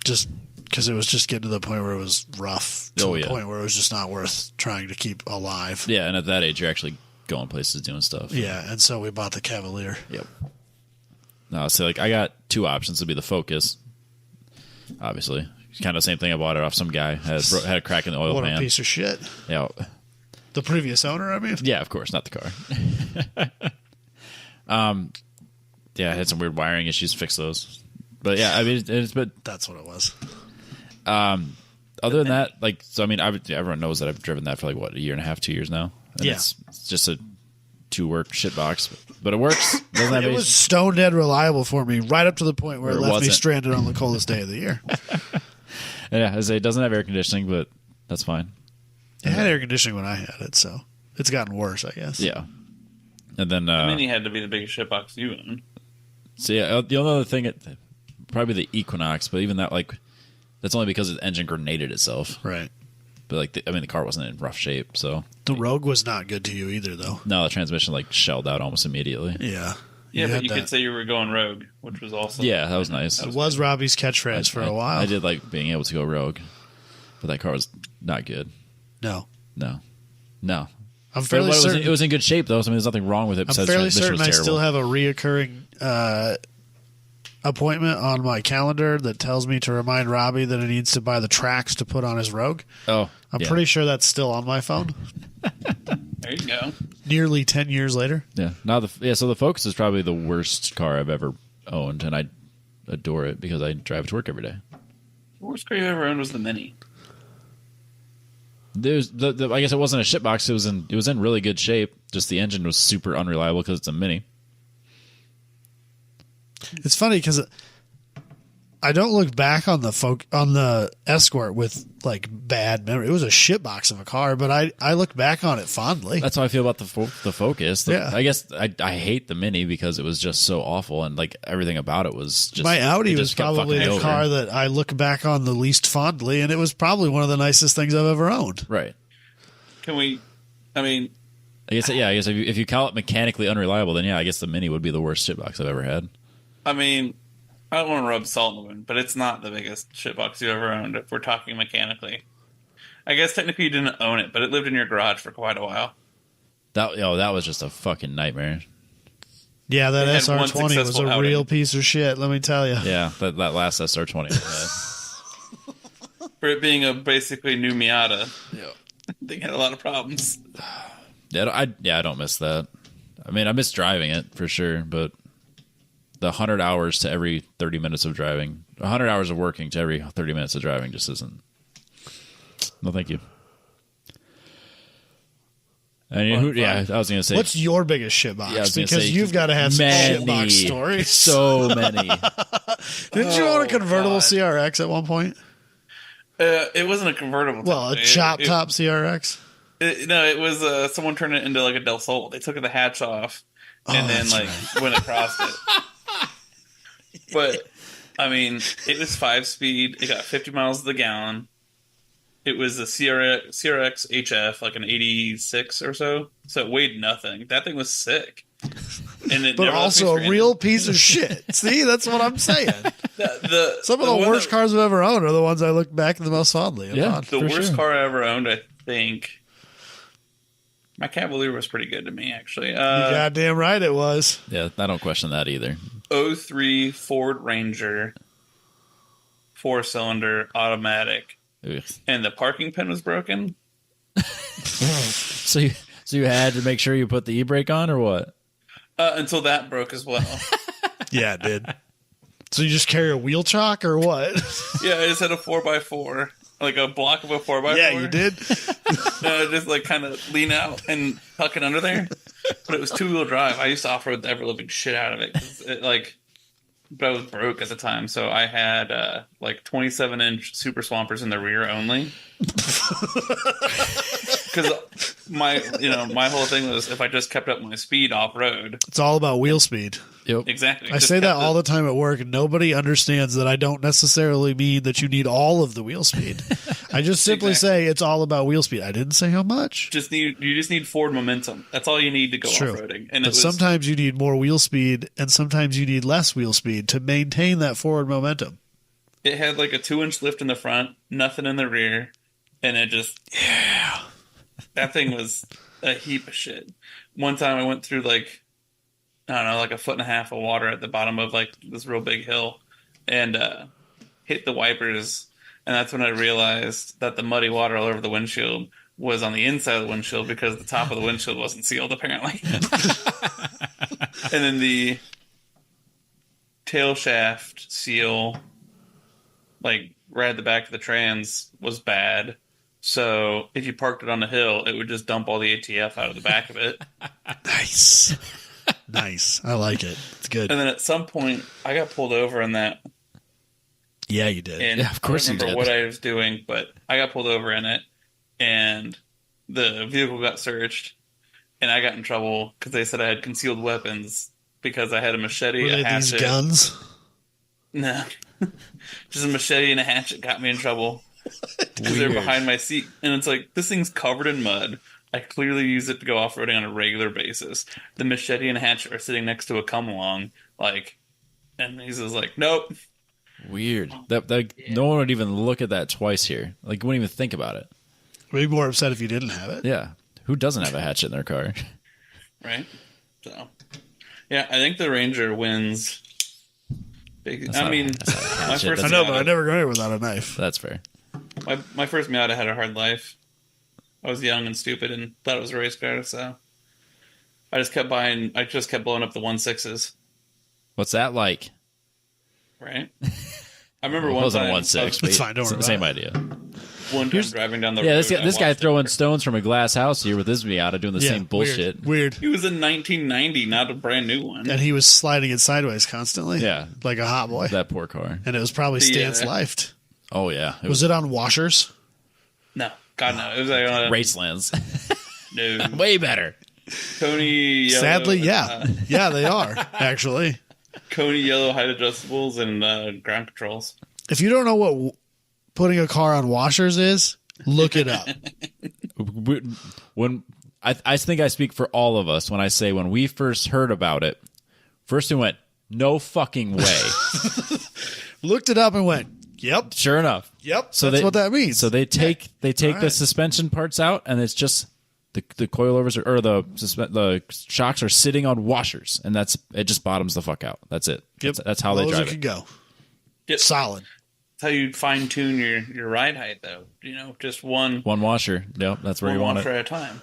just because it was just getting to the point where it was rough. To the point where it was just not worth trying to keep alive. Yeah, and at that age, you're actually going places doing stuff. Yeah, and so we bought the Cavalier. Yep. No, so like I got two options to be the Focus. Obviously, kind of the same thing. I bought it off some guy had a crack in the oil What pan. a piece of shit. Yeah. The previous owner, I mean. Yeah, of course, not the car. Yeah, I had some weird wiring issues. Fix those. But yeah, I mean, but That's what it was. other than that, like, so I mean, everyone knows that I've driven that for like what, a year and a half, 2 years now. And Yeah. it's just a 2-work shit box, but it works. Doesn't have It any- was stone dead reliable for me, right up to the point where it Or it left me wasn't. stranded on the coldest day of the year. Yeah, I say it doesn't have air conditioning, but that's fine. It had air conditioning when I had it, so it's gotten worse, I guess. Yeah. And then, The Mini had to be the biggest shitbox you own. so yeah, the only other thing, probably the Equinox, but even that, like, that's only because the engine grenaded itself. Right. But like, the car wasn't in rough shape, so The Rogue was not good to you either, though. no, the transmission like shelled out almost immediately. Yeah. Yeah, but had you that. could say you were going rogue, which was also Yeah, that was nice. It was Robbie's catchphrase for a while. I did like being able to go rogue, but that car was not good. No. No. I'm But fairly certain. it was in good shape though. So I mean, there's nothing wrong with it. I'm Besides fairly the transmission certain I was still terrible. have a reoccurring appointment on my calendar that tells me to remind Robbie that he needs to buy the tracks to put on his Rogue. Oh, I'm yeah. pretty sure that's still on my phone. There you go. Nearly 10 years later. Yeah. Now so the Focus is probably the worst car I've ever owned, and I adore it because I drive it to work every day. The worst car you ever owned was the Mini. There's I guess it wasn't a shitbox. It was in really good shape. Just the engine was super unreliable because it's a Mini. It's funny because I don't look back on the Escort with like bad memory. It was a shitbox of a car, but I look back on it fondly. That's how I feel about the Focus. Yeah. I guess I hate the Mini because it was just so awful, and like everything about it was just. My Audi it was just kept probably fucking me the over. car that I look back on the least fondly, and it was probably one of the nicest things I've ever owned. Right. Can we? I mean, I guess if you call it mechanically unreliable, then yeah, I guess the Mini would be the worst shitbox I've ever had. I don't want to rub salt in the wound, but it's not the biggest shitbox you ever owned if we're talking mechanically. I guess technically you didn't own it, but it lived in your garage for quite a while. That was just a fucking nightmare. Yeah, that It had one SR20 was successful a outing. real piece of shit, let me tell you. Yeah, that last SR20. For it being a basically new Miata, they had a lot of problems. I don't miss that. I mean, I miss driving it for sure, but the 100 hours to every 30 minutes of driving, 100 hours of working to every 30 minutes of driving just isn't. No, thank you. And I was going to say. What's your biggest shitbox? Yeah, I was gonna because say, you've got to have some many, shitbox stories. So many. Didn't you own a convertible God. CRX at one point? It wasn't a convertible. Well, a technically. chop It- top CRX? No, it was someone turned it into like a Del Sol. They took the hatch off and then like went across it. But I mean, it was 5-speed. It got 50 miles to the gallon. It was a CRX HF, like an 86 or so. So it weighed nothing. That thing was sick. And it But never left me also a stranded. real piece of shit. See, that's what I'm saying. Some of the one worst that- cars I've ever owned are the ones I look back the most fondly Yeah. upon. The For worst sure. car I ever owned, I think. My Cavalier was pretty good to me, actually. You goddamn right it was. Yeah, I don't question that either. 03 Ford Ranger, 4-cylinder, automatic. Ugh. And the parking pin was broken. So you had to make sure you put the e-brake on, or what? Until that broke as well. Yeah, it did. So you just carry a wheel chock or what? Yeah, I just had a 4x4. Like a block of a 4x4. Yeah, you did. Just like kind of lean out and tuck it under there. But it was 2-wheel drive. I used to off-road the ever-living shit out of it. 'Cause but I was broke at the time, so I had like 27-inch super swampers in the rear only. Because my whole thing was if I just kept up my speed off road. It's all about wheel speed. Yep. Exactly. I say that all the time at work, and nobody understands that I don't necessarily mean that you need all of the wheel speed. I just simply say it's all about wheel speed. I didn't say how much. You just need forward momentum. That's all you need to go True. off-roading. And But sometimes you need more wheel speed, and sometimes you need less wheel speed to maintain that forward momentum. it had like a 2-inch lift in the front, nothing in the rear, and it just that thing was a heap of shit. One time I went through like I don't know, like a foot and a half of water at the bottom of like this real big hill, and hit the wipers, and that's when I realized that the muddy water all over the windshield was on the inside of the windshield because the top of the windshield wasn't sealed apparently. And then the tail shaft seal, like right at the back of the trans, was bad. So if you parked it on the hill, it would just dump all the ATF out of the back of it. Nice. Nice. I like it. It's good. And then at some point, I got pulled over in that. Yeah, you did. And Yeah, of course I you don't remember did. what I was doing, but I got pulled over in it, and the vehicle got searched, and I got in trouble because they said I had concealed weapons because I had a machete, Were a they these hatchet. guns? No, just a machete and a hatchet got me in trouble because they're Weird. behind my seat, and it's like this thing's covered in mud. I clearly use it to go off roading on a regular basis. The machete and hatchet are sitting next to a come along, and he's just like, nope. Weird. That no one would even look at that twice here. Like, wouldn't even think about it. We'd be more upset if you didn't have it. Yeah. Who doesn't have a hatchet in their car? Right? So, yeah, I think the Ranger wins. That's I not- mean, that's not a my hatchet, first I know, but I Miata, never got it without a knife. That's fair. my first Miata had a hard life. I was young and stupid and thought it was a race car, so I just kept blowing up the 1.6s. What's that like? Right? I remember It one wasn't time. a 1.6. It's but fine, don't worry about same it. idea. One time driving down the road. Yeah, this I guy watched throwing it. stones from a glass house here with his Miata doing the Yeah, same bullshit. Weird. He was in 1990, not a brand new one. And he was sliding it sideways constantly. Yeah. Like a hot boy. That poor car. And it was probably stance lifed. Oh, yeah. It Was it on washers? No, God no. It was like on a Racelands. no. Way better. Coney yellow. Sadly, yeah. Yeah, they are, actually. Coney yellow height adjustables and ground controls. If you don't know what putting a car on washers is, look it up. When I think I speak for all of us when I say when we first heard about it, first we went, no fucking way. Looked it up and went, yep, Sure enough. yep. That's what that means. So they take the right. suspension parts out, and it's just the coilovers or the shocks are sitting on washers, and it just bottoms the fuck out. That's it. Yep. That's how Low they as drive it it. can go. Yep. Solid. That's how you fine tune your ride height, though. Just one One washer. Yep, that's where you want washer it. at a time.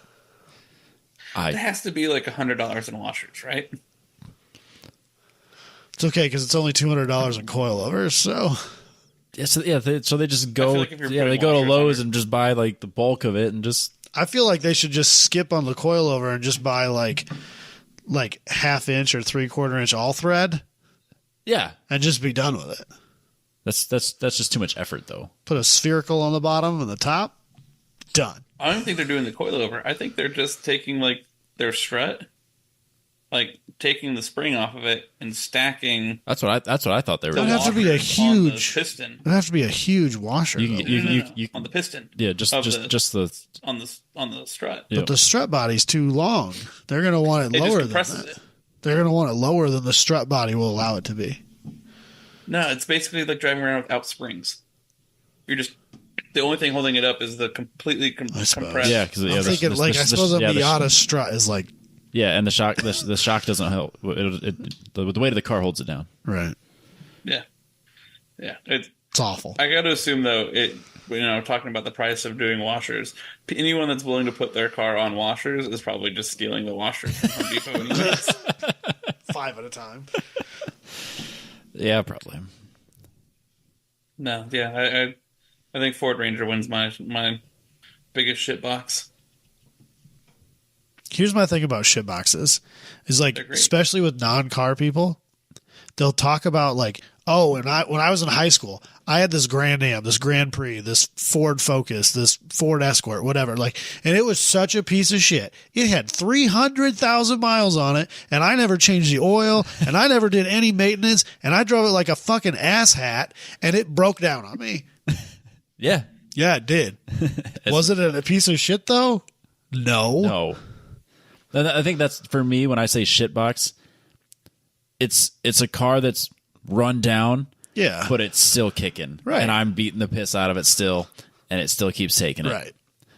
It has to be like $100 in washers, right? It's okay because it's only $200 in coilovers. So So they just I go. feel like if you're They putting go to washers Lowe's under- and just buy like the bulk of it and just. I feel like they should just skip on the coilover and just buy like 1/2 inch or 3/4 inch all thread Yeah, and just be done with it. that's just too much effort though. Put a spherical on the bottom and the top. Done. I don't think they're doing the coilover. I think they're just taking like their strut, like taking the spring off of it and stacking. That's what I thought they were. It'd doing. have to be a huge piston. It'd have to be a huge washer. You on the piston. Yeah, just the on the strut. But the strut body's too long. They're going to want it lower than that. They're going to want it lower than the strut body will allow it to be. No, it's basically like driving around without springs. You're just the only thing holding it up is the completely compressed. Yeah, because I'm thinking I suppose a Miata strut is like. Yeah, and the shock doesn't help. The weight of the car holds it down. Right. Yeah. It's awful. I got to assume though, talking about the price of doing washers, anyone that's willing to put their car on washers is probably just stealing the washers from Home Depot anyways. 5 at a time. Yeah, probably. No, yeah, I think Ford Ranger wins my biggest shit box. Here's my thing about shit boxes is like, especially with non-car people, they'll talk about like, oh, when I was in high school, I had this Grand Am, this Grand Prix, this Ford Focus, this Ford Escort, whatever. Like, and it was such a piece of shit. It had 300,000 miles on it, and I never changed the oil, and I never did any maintenance, and I drove it like a fucking asshat, and it broke down on me. Yeah. Yeah, it did. Was it a piece of shit though? No. I think that's, for me, when I say shit box, it's a car that's run down, but it's still kicking, right? And I'm beating the piss out of it still, and it still keeps taking it, right?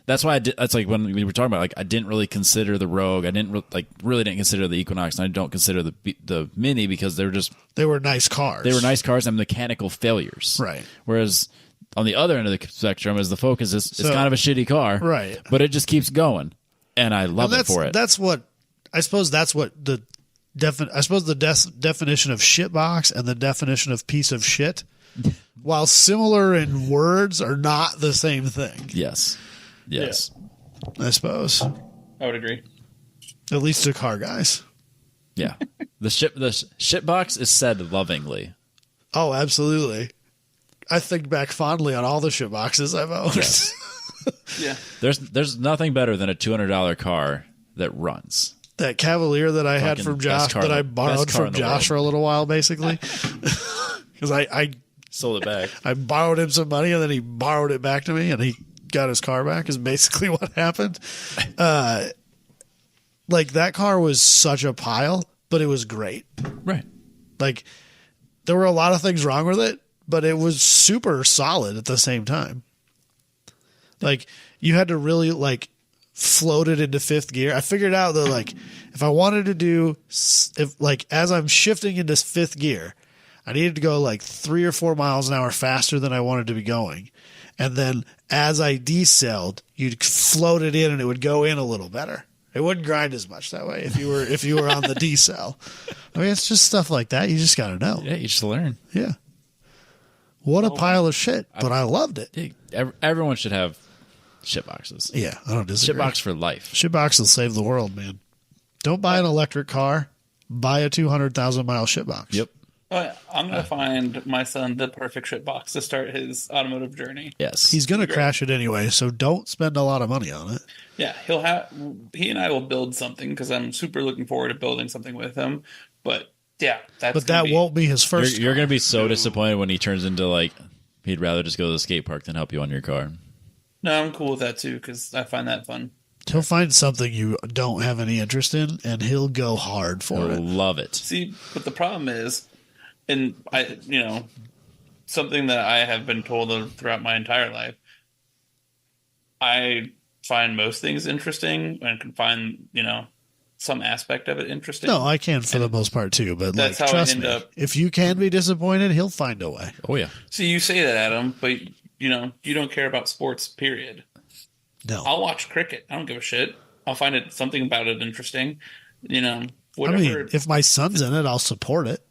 That's why that's like when we were talking about, like, I didn't really consider the Rogue, I didn't really didn't consider the Equinox, and I don't consider the Mini because they were nice cars. They were nice cars and mechanical failures, right? Whereas on the other end of the spectrum is the Focus. It's kind of a shitty car, right? But it just keeps going, and I love it for it. That's what I suppose. That's what the definition of shitbox and the definition of piece of shit, while similar in words, are not the same thing. Yes. Yeah. I suppose. I would agree. At least to car guys. Yeah. The shitbox is said lovingly. Oh, absolutely. I think back fondly on all the shitboxes I've owned. Yes. Yeah. There's nothing better than a $200 car that runs. That Cavalier that I had from Josh, that I borrowed from Josh for a little while, basically. Because I sold it back. I borrowed him some money, and then he borrowed it back to me, and he got his car back, is basically what happened. Like, that car was such a pile, but it was great. Right. Like, there were a lot of things wrong with it, but it was super solid at the same time. Like, you had to really, like, float it into fifth gear. I figured out that, like, if I wanted to do, as I'm shifting into fifth gear, I needed to go like 3 or 4 miles an hour faster than I wanted to be going. And then as I decelled, you'd float it in and it would go in a little better. It wouldn't grind as much that way if you were on the decel. I mean, it's just stuff like that. You just got to know. Yeah, you just learn. Yeah. What a pile of shit, but I loved it. Everyone should have shit boxes. Yeah, I don't disagree. Shitbox for life. Shitbox will save the world, man. Don't buy an electric car. Buy a 200,000 mile shitbox. Yep. I'm going to find my son the perfect shit box to start his automotive journey. Yes. He's going to crash it anyway, so don't spend a lot of money on it. Yeah, he and I will build something because I'm super looking forward to building something with him. But yeah, won't be his first. You're going to be so disappointed when he turns into, like, he'd rather just go to the skate park than help you on your car. No, I'm cool with that too because I find that fun. He'll find something you don't have any interest in, and he'll go hard for it. Love it. See, but the problem is, and something that I have been told throughout my entire life, I find most things interesting and can find, some aspect of it interesting. No, I can for the most part too, but that's like, how trust I end me, up. If you can be disappointed, he'll find a way. Oh yeah. See, you say that, Adam, but you don't care about sports, period. No. I'll watch cricket. I don't give a shit. I'll find something about it interesting. Whatever. I mean, if my son's in it, I'll support it.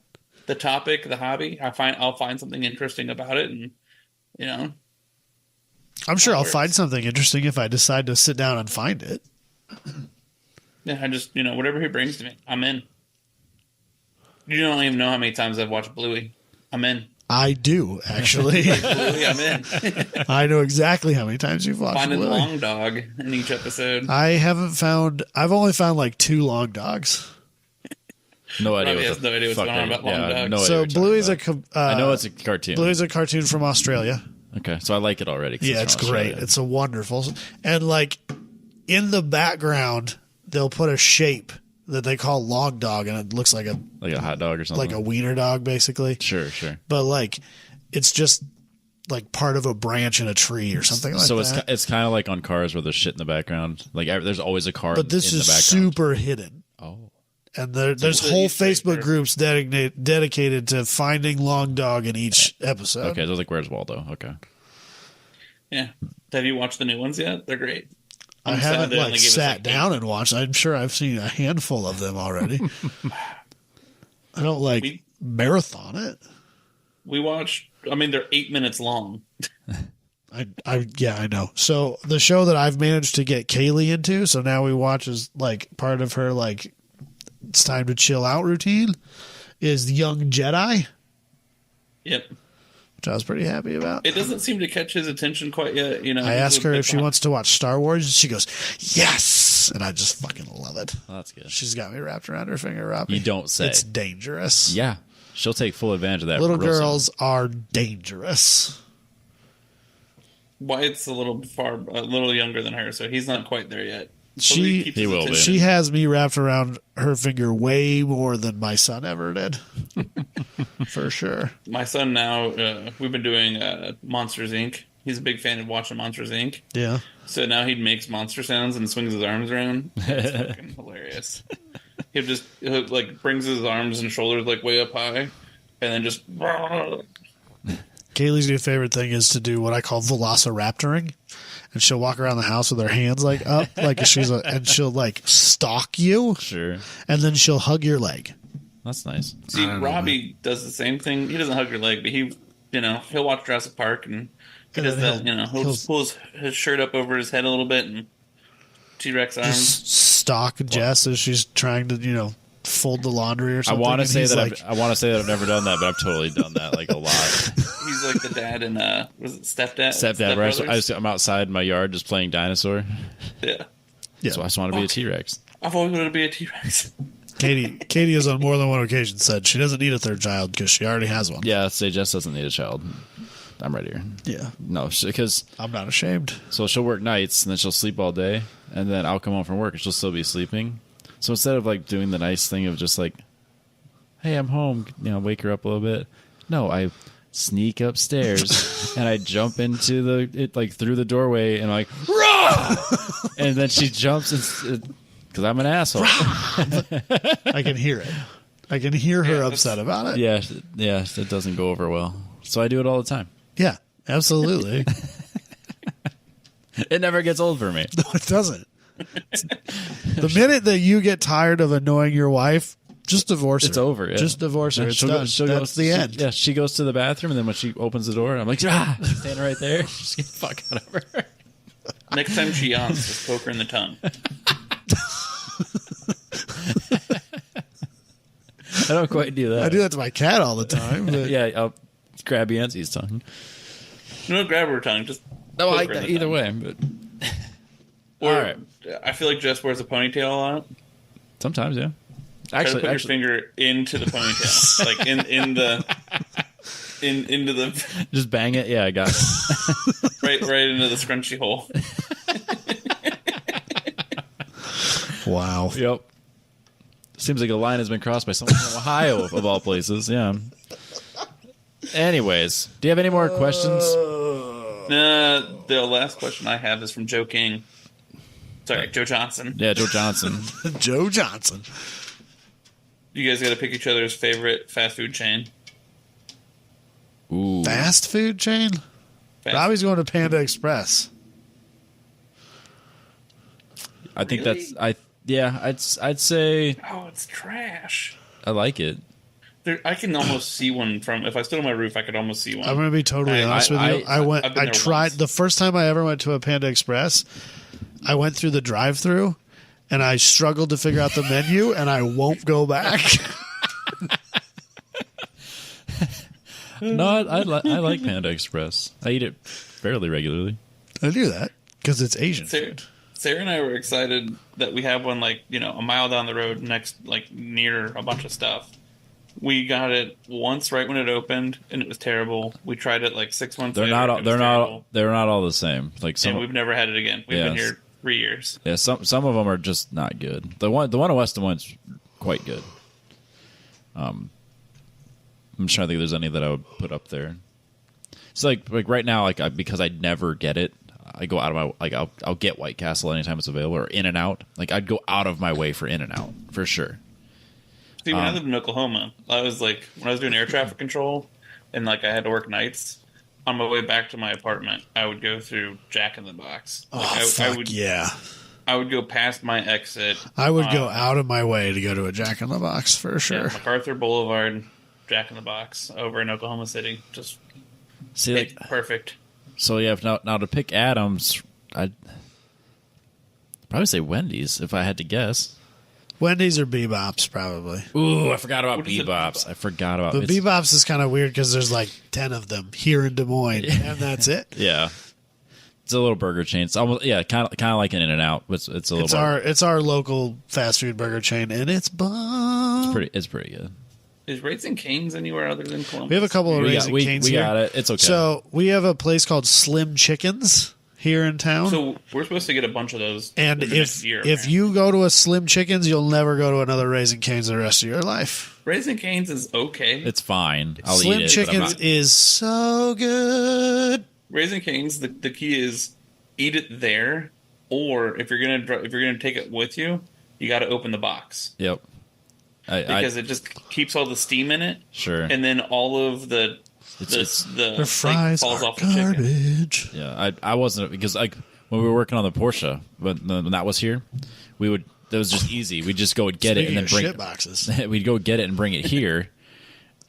The topic, the hobby, I'll find something interesting about it, and I'm sure I'll find something interesting if I decide to sit down and find it. Yeah, I just whatever he brings to me, I'm in. You don't even know how many times I've watched Bluey. I'm in. I do, actually. Absolutely, I'm in. I know exactly how many times you've watched Finding the Bluey. long dog in each episode. I've only found like 2 long dogs. No idea. Robbie has no idea what's fuck going on about long dogs. No So idea Bluey's I know it's a cartoon. Bluey's a cartoon from Australia. Okay, so I like it already. 'cause Yeah, it's from great. Australia. It's a wonderful. And like in the background, they'll put a shape that they call long dog, and it looks like a hot dog or something. like a wiener dog, basically. Sure. But like, it's just like part of a branch in a tree or something like So that. it's kind of like on cars where there's shit in the background. Like there's always a car. But this in is the background. super hidden. Oh, And there's So whole you say Facebook for- groups dedicated to finding long dog in each episode. okay. So it's like Where's Waldo? Okay. Yeah. Have you watched the new ones yet? They're great. I I'm sad haven't they only like gave us, sat down and watched. I'm sure I've seen a handful of them already. I don't like We- marathon it. We watched. I mean, they're 8 minutes long. I know. So the show that I've managed to get Kaylee into, so now we watch as like part of her like it's time to chill out routine, is Young Jedi, Yep. which I was pretty happy about. It doesn't seem to catch his attention quite yet. You know, I asked her if she wants to watch Star Wars, and she goes, "Yes," and I just fucking love it. Well, that's good. She's got me wrapped around her finger, Robbie. You don't say. It's dangerous. Yeah, she'll take full advantage of that. Little real soon. girls are dangerous. Wyatt's a little younger than her, so he's not quite there yet. Hopefully She keeps He his will be. attention. She has me wrapped around her finger way more than my son ever did. For sure. My son now, we've been doing Monsters Inc. He's a big fan of watching Monsters Inc. Yeah. So now he makes monster sounds and swings his arms around. It's fucking hilarious. He'll like brings his arms and shoulders like way up high, and then just Kaylee's new favorite thing is to do what I call velociraptoring. And she'll walk around the house with her hands like up, like and she'll like stalk you, Sure, and then she'll hug your leg. that's nice. see. Robbie does the same thing. He doesn't hug your leg, but he'll watch Jurassic Park and he And does then that. He'll just pull his shirt up over his head a little bit and T-Rex arms. Just stalk Jess as she's trying to, fold the laundry or I something. want to and say he's that like, I want to say that I've never done that, but I've totally done that like a lot. He's like the dad in was it Stepdad? Stepdad, where Step I'm outside my yard just playing dinosaur. yeah. yeah. So I just want to be a T-Rex. I've always wanted to be a T-Rex. Katie has on more than one occasion said she doesn't need a third child because she already has one. Yeah, say Jess doesn't need a child. I'm right here. Yeah. No, because I'm not ashamed. so she'll work nights and then she'll sleep all day, and then I'll come home from work and she'll still be sleeping. So instead of like doing the nice thing of just like, hey, I'm home, wake her up a little bit. No, I sneak upstairs and I jump into through the doorway and I'm like, rah! And then she jumps because I'm an asshole. I can hear it. I can hear her upset about it. Yeah, it doesn't go over well. So I do it all the time. Yeah, absolutely. It never gets old for me. No, it doesn't. The minute that you get tired of annoying your wife, just divorce her. It's over. Yeah. Just divorce her. It's She'll done. That's the end. Yeah, she goes to the bathroom, and then when she opens the door, I'm like, she's standing right there. Just get the fuck out of her. Next time she yawns, just poke her in the tongue. I don't quite do that. I do that to my cat all the time. But Yeah, I'll grab Yancey's tongue. No, grab her tongue. Just No, poke I her in the either tongue. way. But Or All right. I feel like Jess wears a ponytail a lot. sometimes, yeah. Try to put your Actually, finger into the ponytail, like into the just bang it. Yeah, I got it. right into the scrunchy hole. wow. Yep. Seems like a line has been crossed by someone from Ohio, of all places. Yeah. Anyways, do you have any more questions? The last question I have is from Joe King. Sorry, Joe Johnson. Yeah, Joe Johnson. Joe Johnson. You guys got to pick each other's favorite fast food chain. Ooh. Fast food chain? Robbie's going to Panda Express. I think Really? I'd say Oh, it's trash. I like it. I can almost see one from. If I stood on my roof, I could almost see one. I'm going to be totally honest with you. I've been I there tried once. the first time I ever went to a Panda Express. I went through the drive-thru, and I struggled to figure out the menu, and I won't go back. No, I like Panda Express. I eat it fairly regularly. I do that because it's Asian Sarah, food. Sarah and I were excited that we have one like a mile down the road, near a bunch of stuff. We got it once right when it opened, and it was terrible. We tried it like 6 months. They're later, they're not all the same. Like some, and we've never had it again. We've been here 3 years. Yeah, some of them are just not good. The one in West Des Moines quite good. I'm just trying to think if there's any that I would put up there. It's like right now, because I never get it, I go out of my I'll get White Castle anytime it's available, or In-N-Out. Like I'd go out of my way for In-N-Out for sure. See, when I lived in Oklahoma, I was when I was doing air traffic control, and I had to work nights. On my way back to my apartment, I would go through Jack in the Box. Yeah. I would go past my exit. I would go out of my way to go to a Jack in the Box for sure. Yeah, MacArthur Boulevard, Jack in the Box over in Oklahoma City. Just perfect. So yeah, now to pick Adams, I'd probably say Wendy's if I had to guess. Wendy's or Bebop's probably. Ooh, I forgot about Bebop's. I forgot about. But Bebop's is kind of weird because there's 10 of them here in Des Moines, and that's it. Yeah, it's a little burger chain. It's almost kind of like an In-N-Out. It's a little. It's our local fast food burger chain, and it's bomb. It's pretty good. Is Raising Cane's anywhere other than Columbus? We have a couple of Raising Cane's here. We got it. It's okay. So we have a place called Slim Chickens here in town. So we're supposed to get a bunch of those. And if you go to a Slim Chickens, you'll never go to another Raising Cane's the rest of your life. Raising Cane's is okay. It's fine. I'll Slim eat it. Slim Chickens is so good. Raising Cane's, the key is eat it there, or if you're gonna take it with you, you got to open the box. Yep. Because it just keeps all the steam in it. Sure. And then all of the fries falls are off the chicken. garbage. Yeah, I wasn't, because when we were working on the Porsche, when that was here, that was just easy. We'd just go and get it and then bring shit boxes. We'd go get it and bring it here,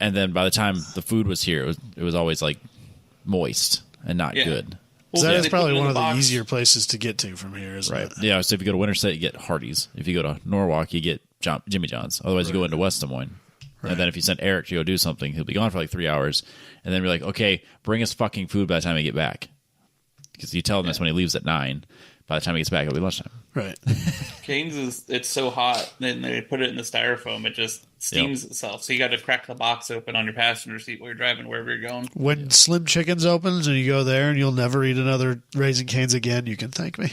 and then by the time the food was here, it was always moist and not good. Well, that is probably one of the easier places to get to from here, isn't it? Yeah, so if you go to Winterset, you get Hardee's. If you go to Norwalk, you get Jimmy John's. Otherwise, you go into West Des Moines. Right. And then if you send Eric to go do something, he'll be gone for 3 hours. And then we're like, okay, bring us fucking food by the time we get back. Because you tell him that's when he leaves at 9. By the time he gets back, it'll be lunchtime. Right. Cane's it's so hot, then they put it in the styrofoam. It just steams itself. So you got to crack the box open on your passenger seat while you're driving wherever you're going. When Slim Chickens opens and you go there and you'll never eat another Raising Cane's again, you can thank me.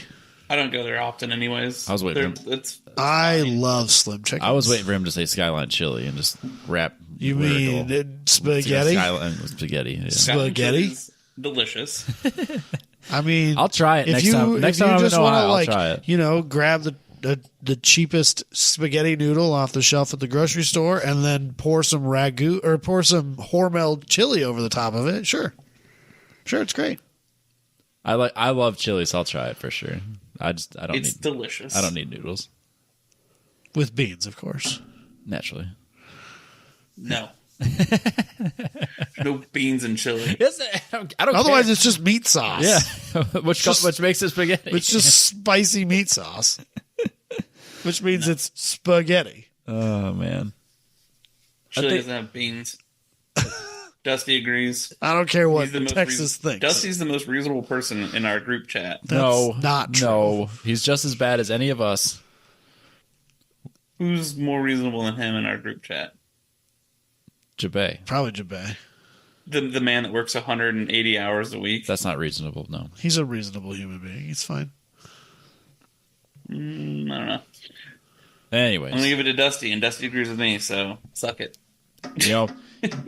I don't go there often anyways. I was waiting for him. I love Slim Chickens. I was waiting for him to say Skyline Chili and just wrap. You mean spaghetti? Skyline spaghetti. Yeah. Spaghetti? Delicious. I mean, I'll try it next time. Next time I'm in Ohio, I'll try it. Grab the cheapest spaghetti noodle off the shelf at the grocery store and then pour some ragu or pour some Hormel chili over the top of it. Sure, it's great. I love chili, so I'll try it for sure. It's delicious. I don't need noodles with beans, of course. Naturally. No. No beans and chili. Yes, I don't Otherwise, care. it's just meat sauce. Yeah, which makes it spaghetti. It's just spicy meat sauce, which means it's spaghetti. Oh man, chili doesn't have beans. Dusty agrees. I don't care what Texas thinks. Dusty's the most reasonable person in our group chat. That's not true. No, he's just as bad as any of us. Who's more reasonable than him in our group chat? Jabay. Probably Jabay. The man that works 180 hours a week. That's not reasonable, no. He's a reasonable human being. He's fine. I don't know. Anyways. I'm going to give it to Dusty, and Dusty agrees with me, so suck it.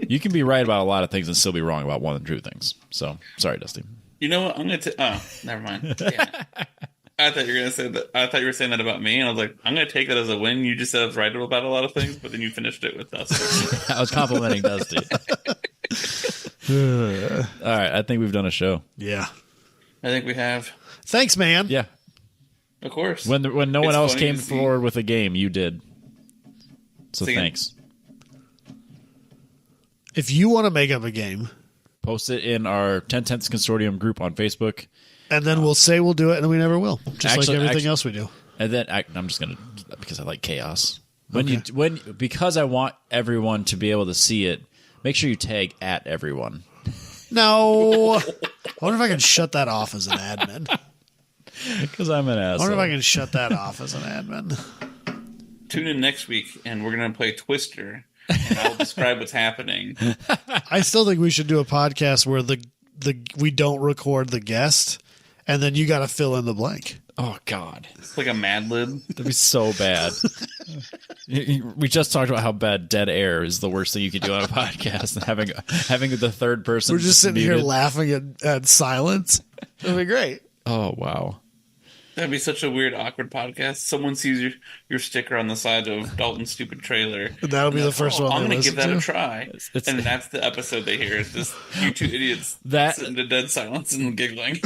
You can be right about a lot of things and still be wrong about one of the true things. So, sorry, Dusty. You know what? I'm going to... Oh, never mind. Yeah. I thought you were going to say that. I thought you were saying that about me, and I was like, I'm going to take that as a win. You just said I was right about a lot of things, but then you finished it with Dusty. I was complimenting Dusty. All right, I think we've done a show. Yeah. I think we have. Thanks, man. Yeah. Of course. When no one else came forward with a game, you did. So thanks. If you want to make up a game, post it in our 10 Tenths Consortium group on Facebook. And then we'll say we'll do it, and we never will. Just like everything else we do. And then I'm just going to, because I like chaos. Because I want everyone to be able to see it, make sure you tag at everyone. No. I wonder if I can shut that off as an admin. Because I'm an I asshole. wonder if I can shut that off as an admin. Tune in next week, and we're going to play Twister, and I'll describe what's happening. I still think we should do a podcast where we don't record the guest, and then you got to fill in the blank. Oh, God. It's like a Mad Lib. That'd be so bad. We just talked about how bad dead air is the worst thing you could do on a podcast, and having the third person. We're just sitting muted. here laughing at silence. It'll be great. Oh, wow. That'd be such a weird, awkward podcast. Someone sees your sticker on the side of Dalton's stupid trailer. That'll be the first one. I'm they going to give that listen a to. try. And that's the episode they hear. It's just you two idiots sitting in dead silence and giggling.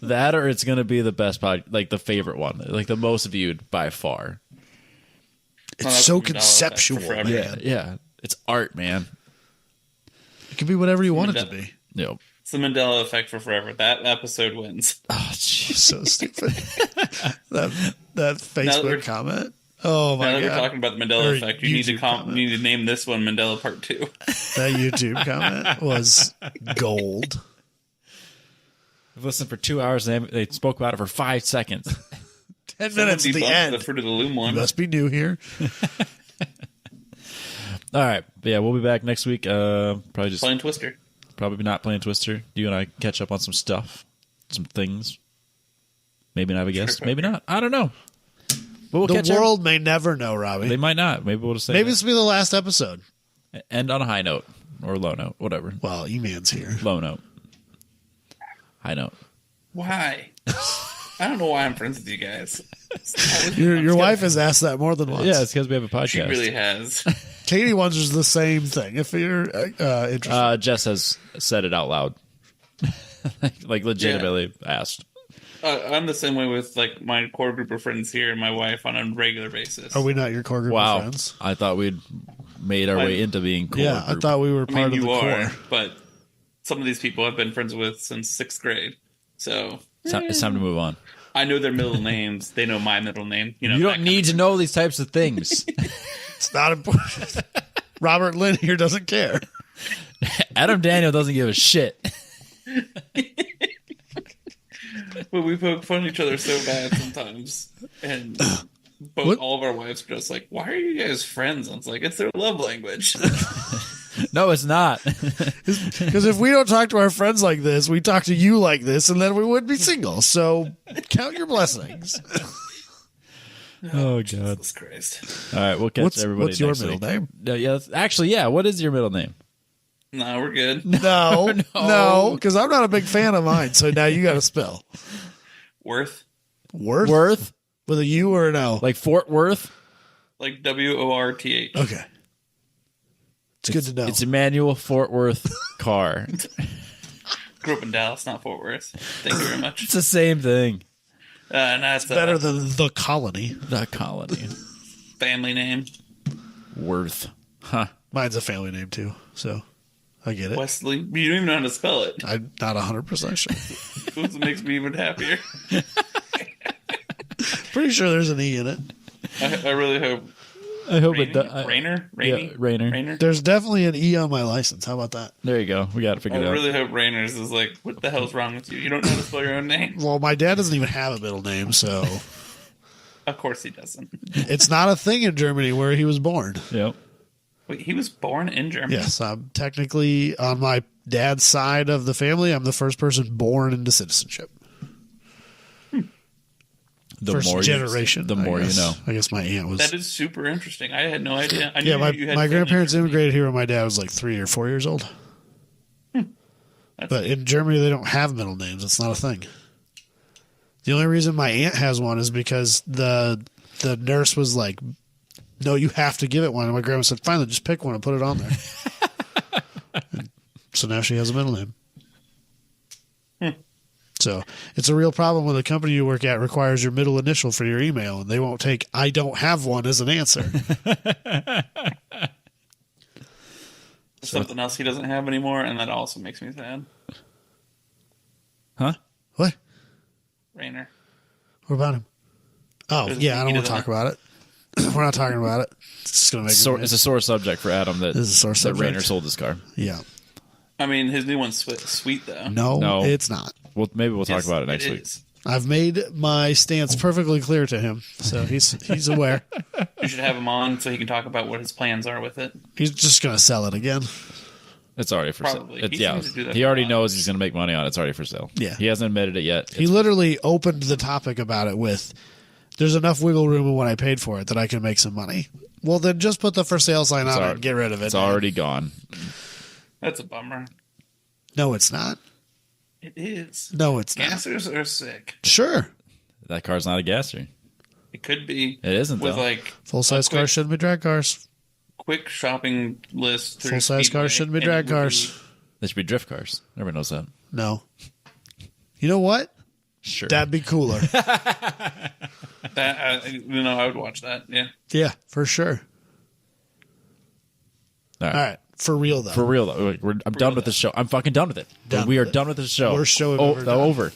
That or it's going to be the best like the favorite one, like the most viewed by far. It's so conceptual. Yeah. It's art, man. It can be whatever you want it to be. Yep. It's the Mandela effect for forever. That episode wins. Oh, jeez. So stupid. that Facebook comment. Oh my now that god! we're talking about the Mandela Or effect, you need to name this one Mandela Part 2. That YouTube comment was gold. I've listened for 2 hours and they spoke about it for 5 seconds. 10 minutes at the end. The Fruit of the Loom one. You must be new here. All right, but yeah, we'll be back next week. Probably just Playing Twister. probably not playing Twister. You and I catch up on some stuff, some things. Maybe not have a guest. Maybe not. I don't know. But we'll The world may never know, Robbie. They might not. Maybe we'll just say Maybe this will be the last episode. end on a high note or low note, whatever. Well, Eman's here. Low note, high note. Why? I don't know why I'm friends with you guys. Your wife has asked that more than once. Yeah, it's because we have a podcast. She really has. Katie wonders the same thing. If you're interested, Jess has said it out loud, like legitimately asked. I'm the same way with like my core group of friends here and my wife on a regular basis. are we not your core group of friends? I thought we'd made our way into being cool. Yeah, I thought we were part of the core. But some of these people I've been friends with since 6th grade. So It's time to move on. I know their middle names. They know my middle name. You know, You don't need to know these types of things. It's not important. Robert Lynn here doesn't care. Adam Daniel doesn't give a shit. But we poke fun at each other so bad sometimes. And all of our wives are just like, why are you guys friends? And it's like, it's their love language. No, it's not. Because if we don't talk to our friends like this, we talk to you like this, and then we wouldn't be single. So count your blessings. Oh, God. Jesus Christ. All right, we'll catch everybody What's your next middle week. name? Yeah, what is your middle name? No, we're good. No, because I'm not a big fan of mine. So now you got to spell. Worth. Worth? With a U or an O? Like Fort Worth? Like WORTH. Okay. It's good to know. It's Emmanuel Fort Worth Carr. Grew up in Dallas, not Fort Worth. Thank you very much. It's the same thing. And that's better than the colony. The colony. family name. Worth. Huh. Mine's a family name too, so I get it. Wesley. You don't even know how to spell it. I'm not 100% sure. That's what makes me even happier. Pretty sure there's an E in it. I really hope. I hope Rainy? it does. Rainer? Yeah, Rainer. There's definitely an E on my license. How about that? There you go. We got to figure I it out. really hope Rainer's is like, what the hell's wrong with you? You don't know how to spell your own name? Well, my dad doesn't even have a middle name, so Of course he doesn't. it's not a thing in Germany where he was born. Yep. Wait, he was born in Germany? Yes, I'm technically on my dad's side of the family. I'm the first person born into citizenship. The First more generation. the more you know. I guess my aunt was. That is super interesting. I had no idea. I knew Yeah, my you had grandparents family. immigrated here when my dad was like 3 or 4 years old. But in Germany, they don't have middle names. It's not a thing. The only reason my aunt has one is because the nurse was like, "No, you have to give it one." And my grandma said, "Fine, then just pick one and put it on there." So now she has a middle name. So it's a real problem when the company you work at requires your middle initial for your email, and they won't take "I don't have one" as an answer. Something else he doesn't have anymore, and that also makes me sad. Huh? What? Rainer. What about him? Oh, There's- yeah, I don't he want to doesn't talk about it. We're not talking about it. It's just gonna make It's a sore subject for Adam that, It's a sore that subject. Rainer sold his car. Yeah. I mean, his new one's sweet though. No, it's not. Well, maybe we'll talk Yes, about it next it week. is. I've made my stance perfectly clear to him, so he's aware. You should have him on so he can talk about what his plans are with it. He's just gonna sell it again. It's already for Probably. sale. He seems to do that He for a already lot. knows he's going to make money on it. It's already for sale. Yeah. He hasn't admitted it yet. He literally opened the topic about it with, "There's enough wiggle room in what I paid for it that I can make some money." Well, then just put the for sale sign on it and get rid of it. It's already gone. That's a bummer. No, it's not. It is. No, it's not. Gassers are sick. Sure. That car's not a gasser. It could be. It isn't, with though. like Full size a quick- cars shouldn't be drag cars. quick shopping list. through Full size Speedway, cars shouldn't be and drag it would cars. They should be drift cars. Everyone knows that. No. You know what? Sure. That'd be cooler. That I would watch that. Yeah. Yeah, for sure. All right. All right. For real, though. For real, though. I'm done with this show. I'm fucking done with it. Done We are with it. done with this show. Worst show we've ever done. Over.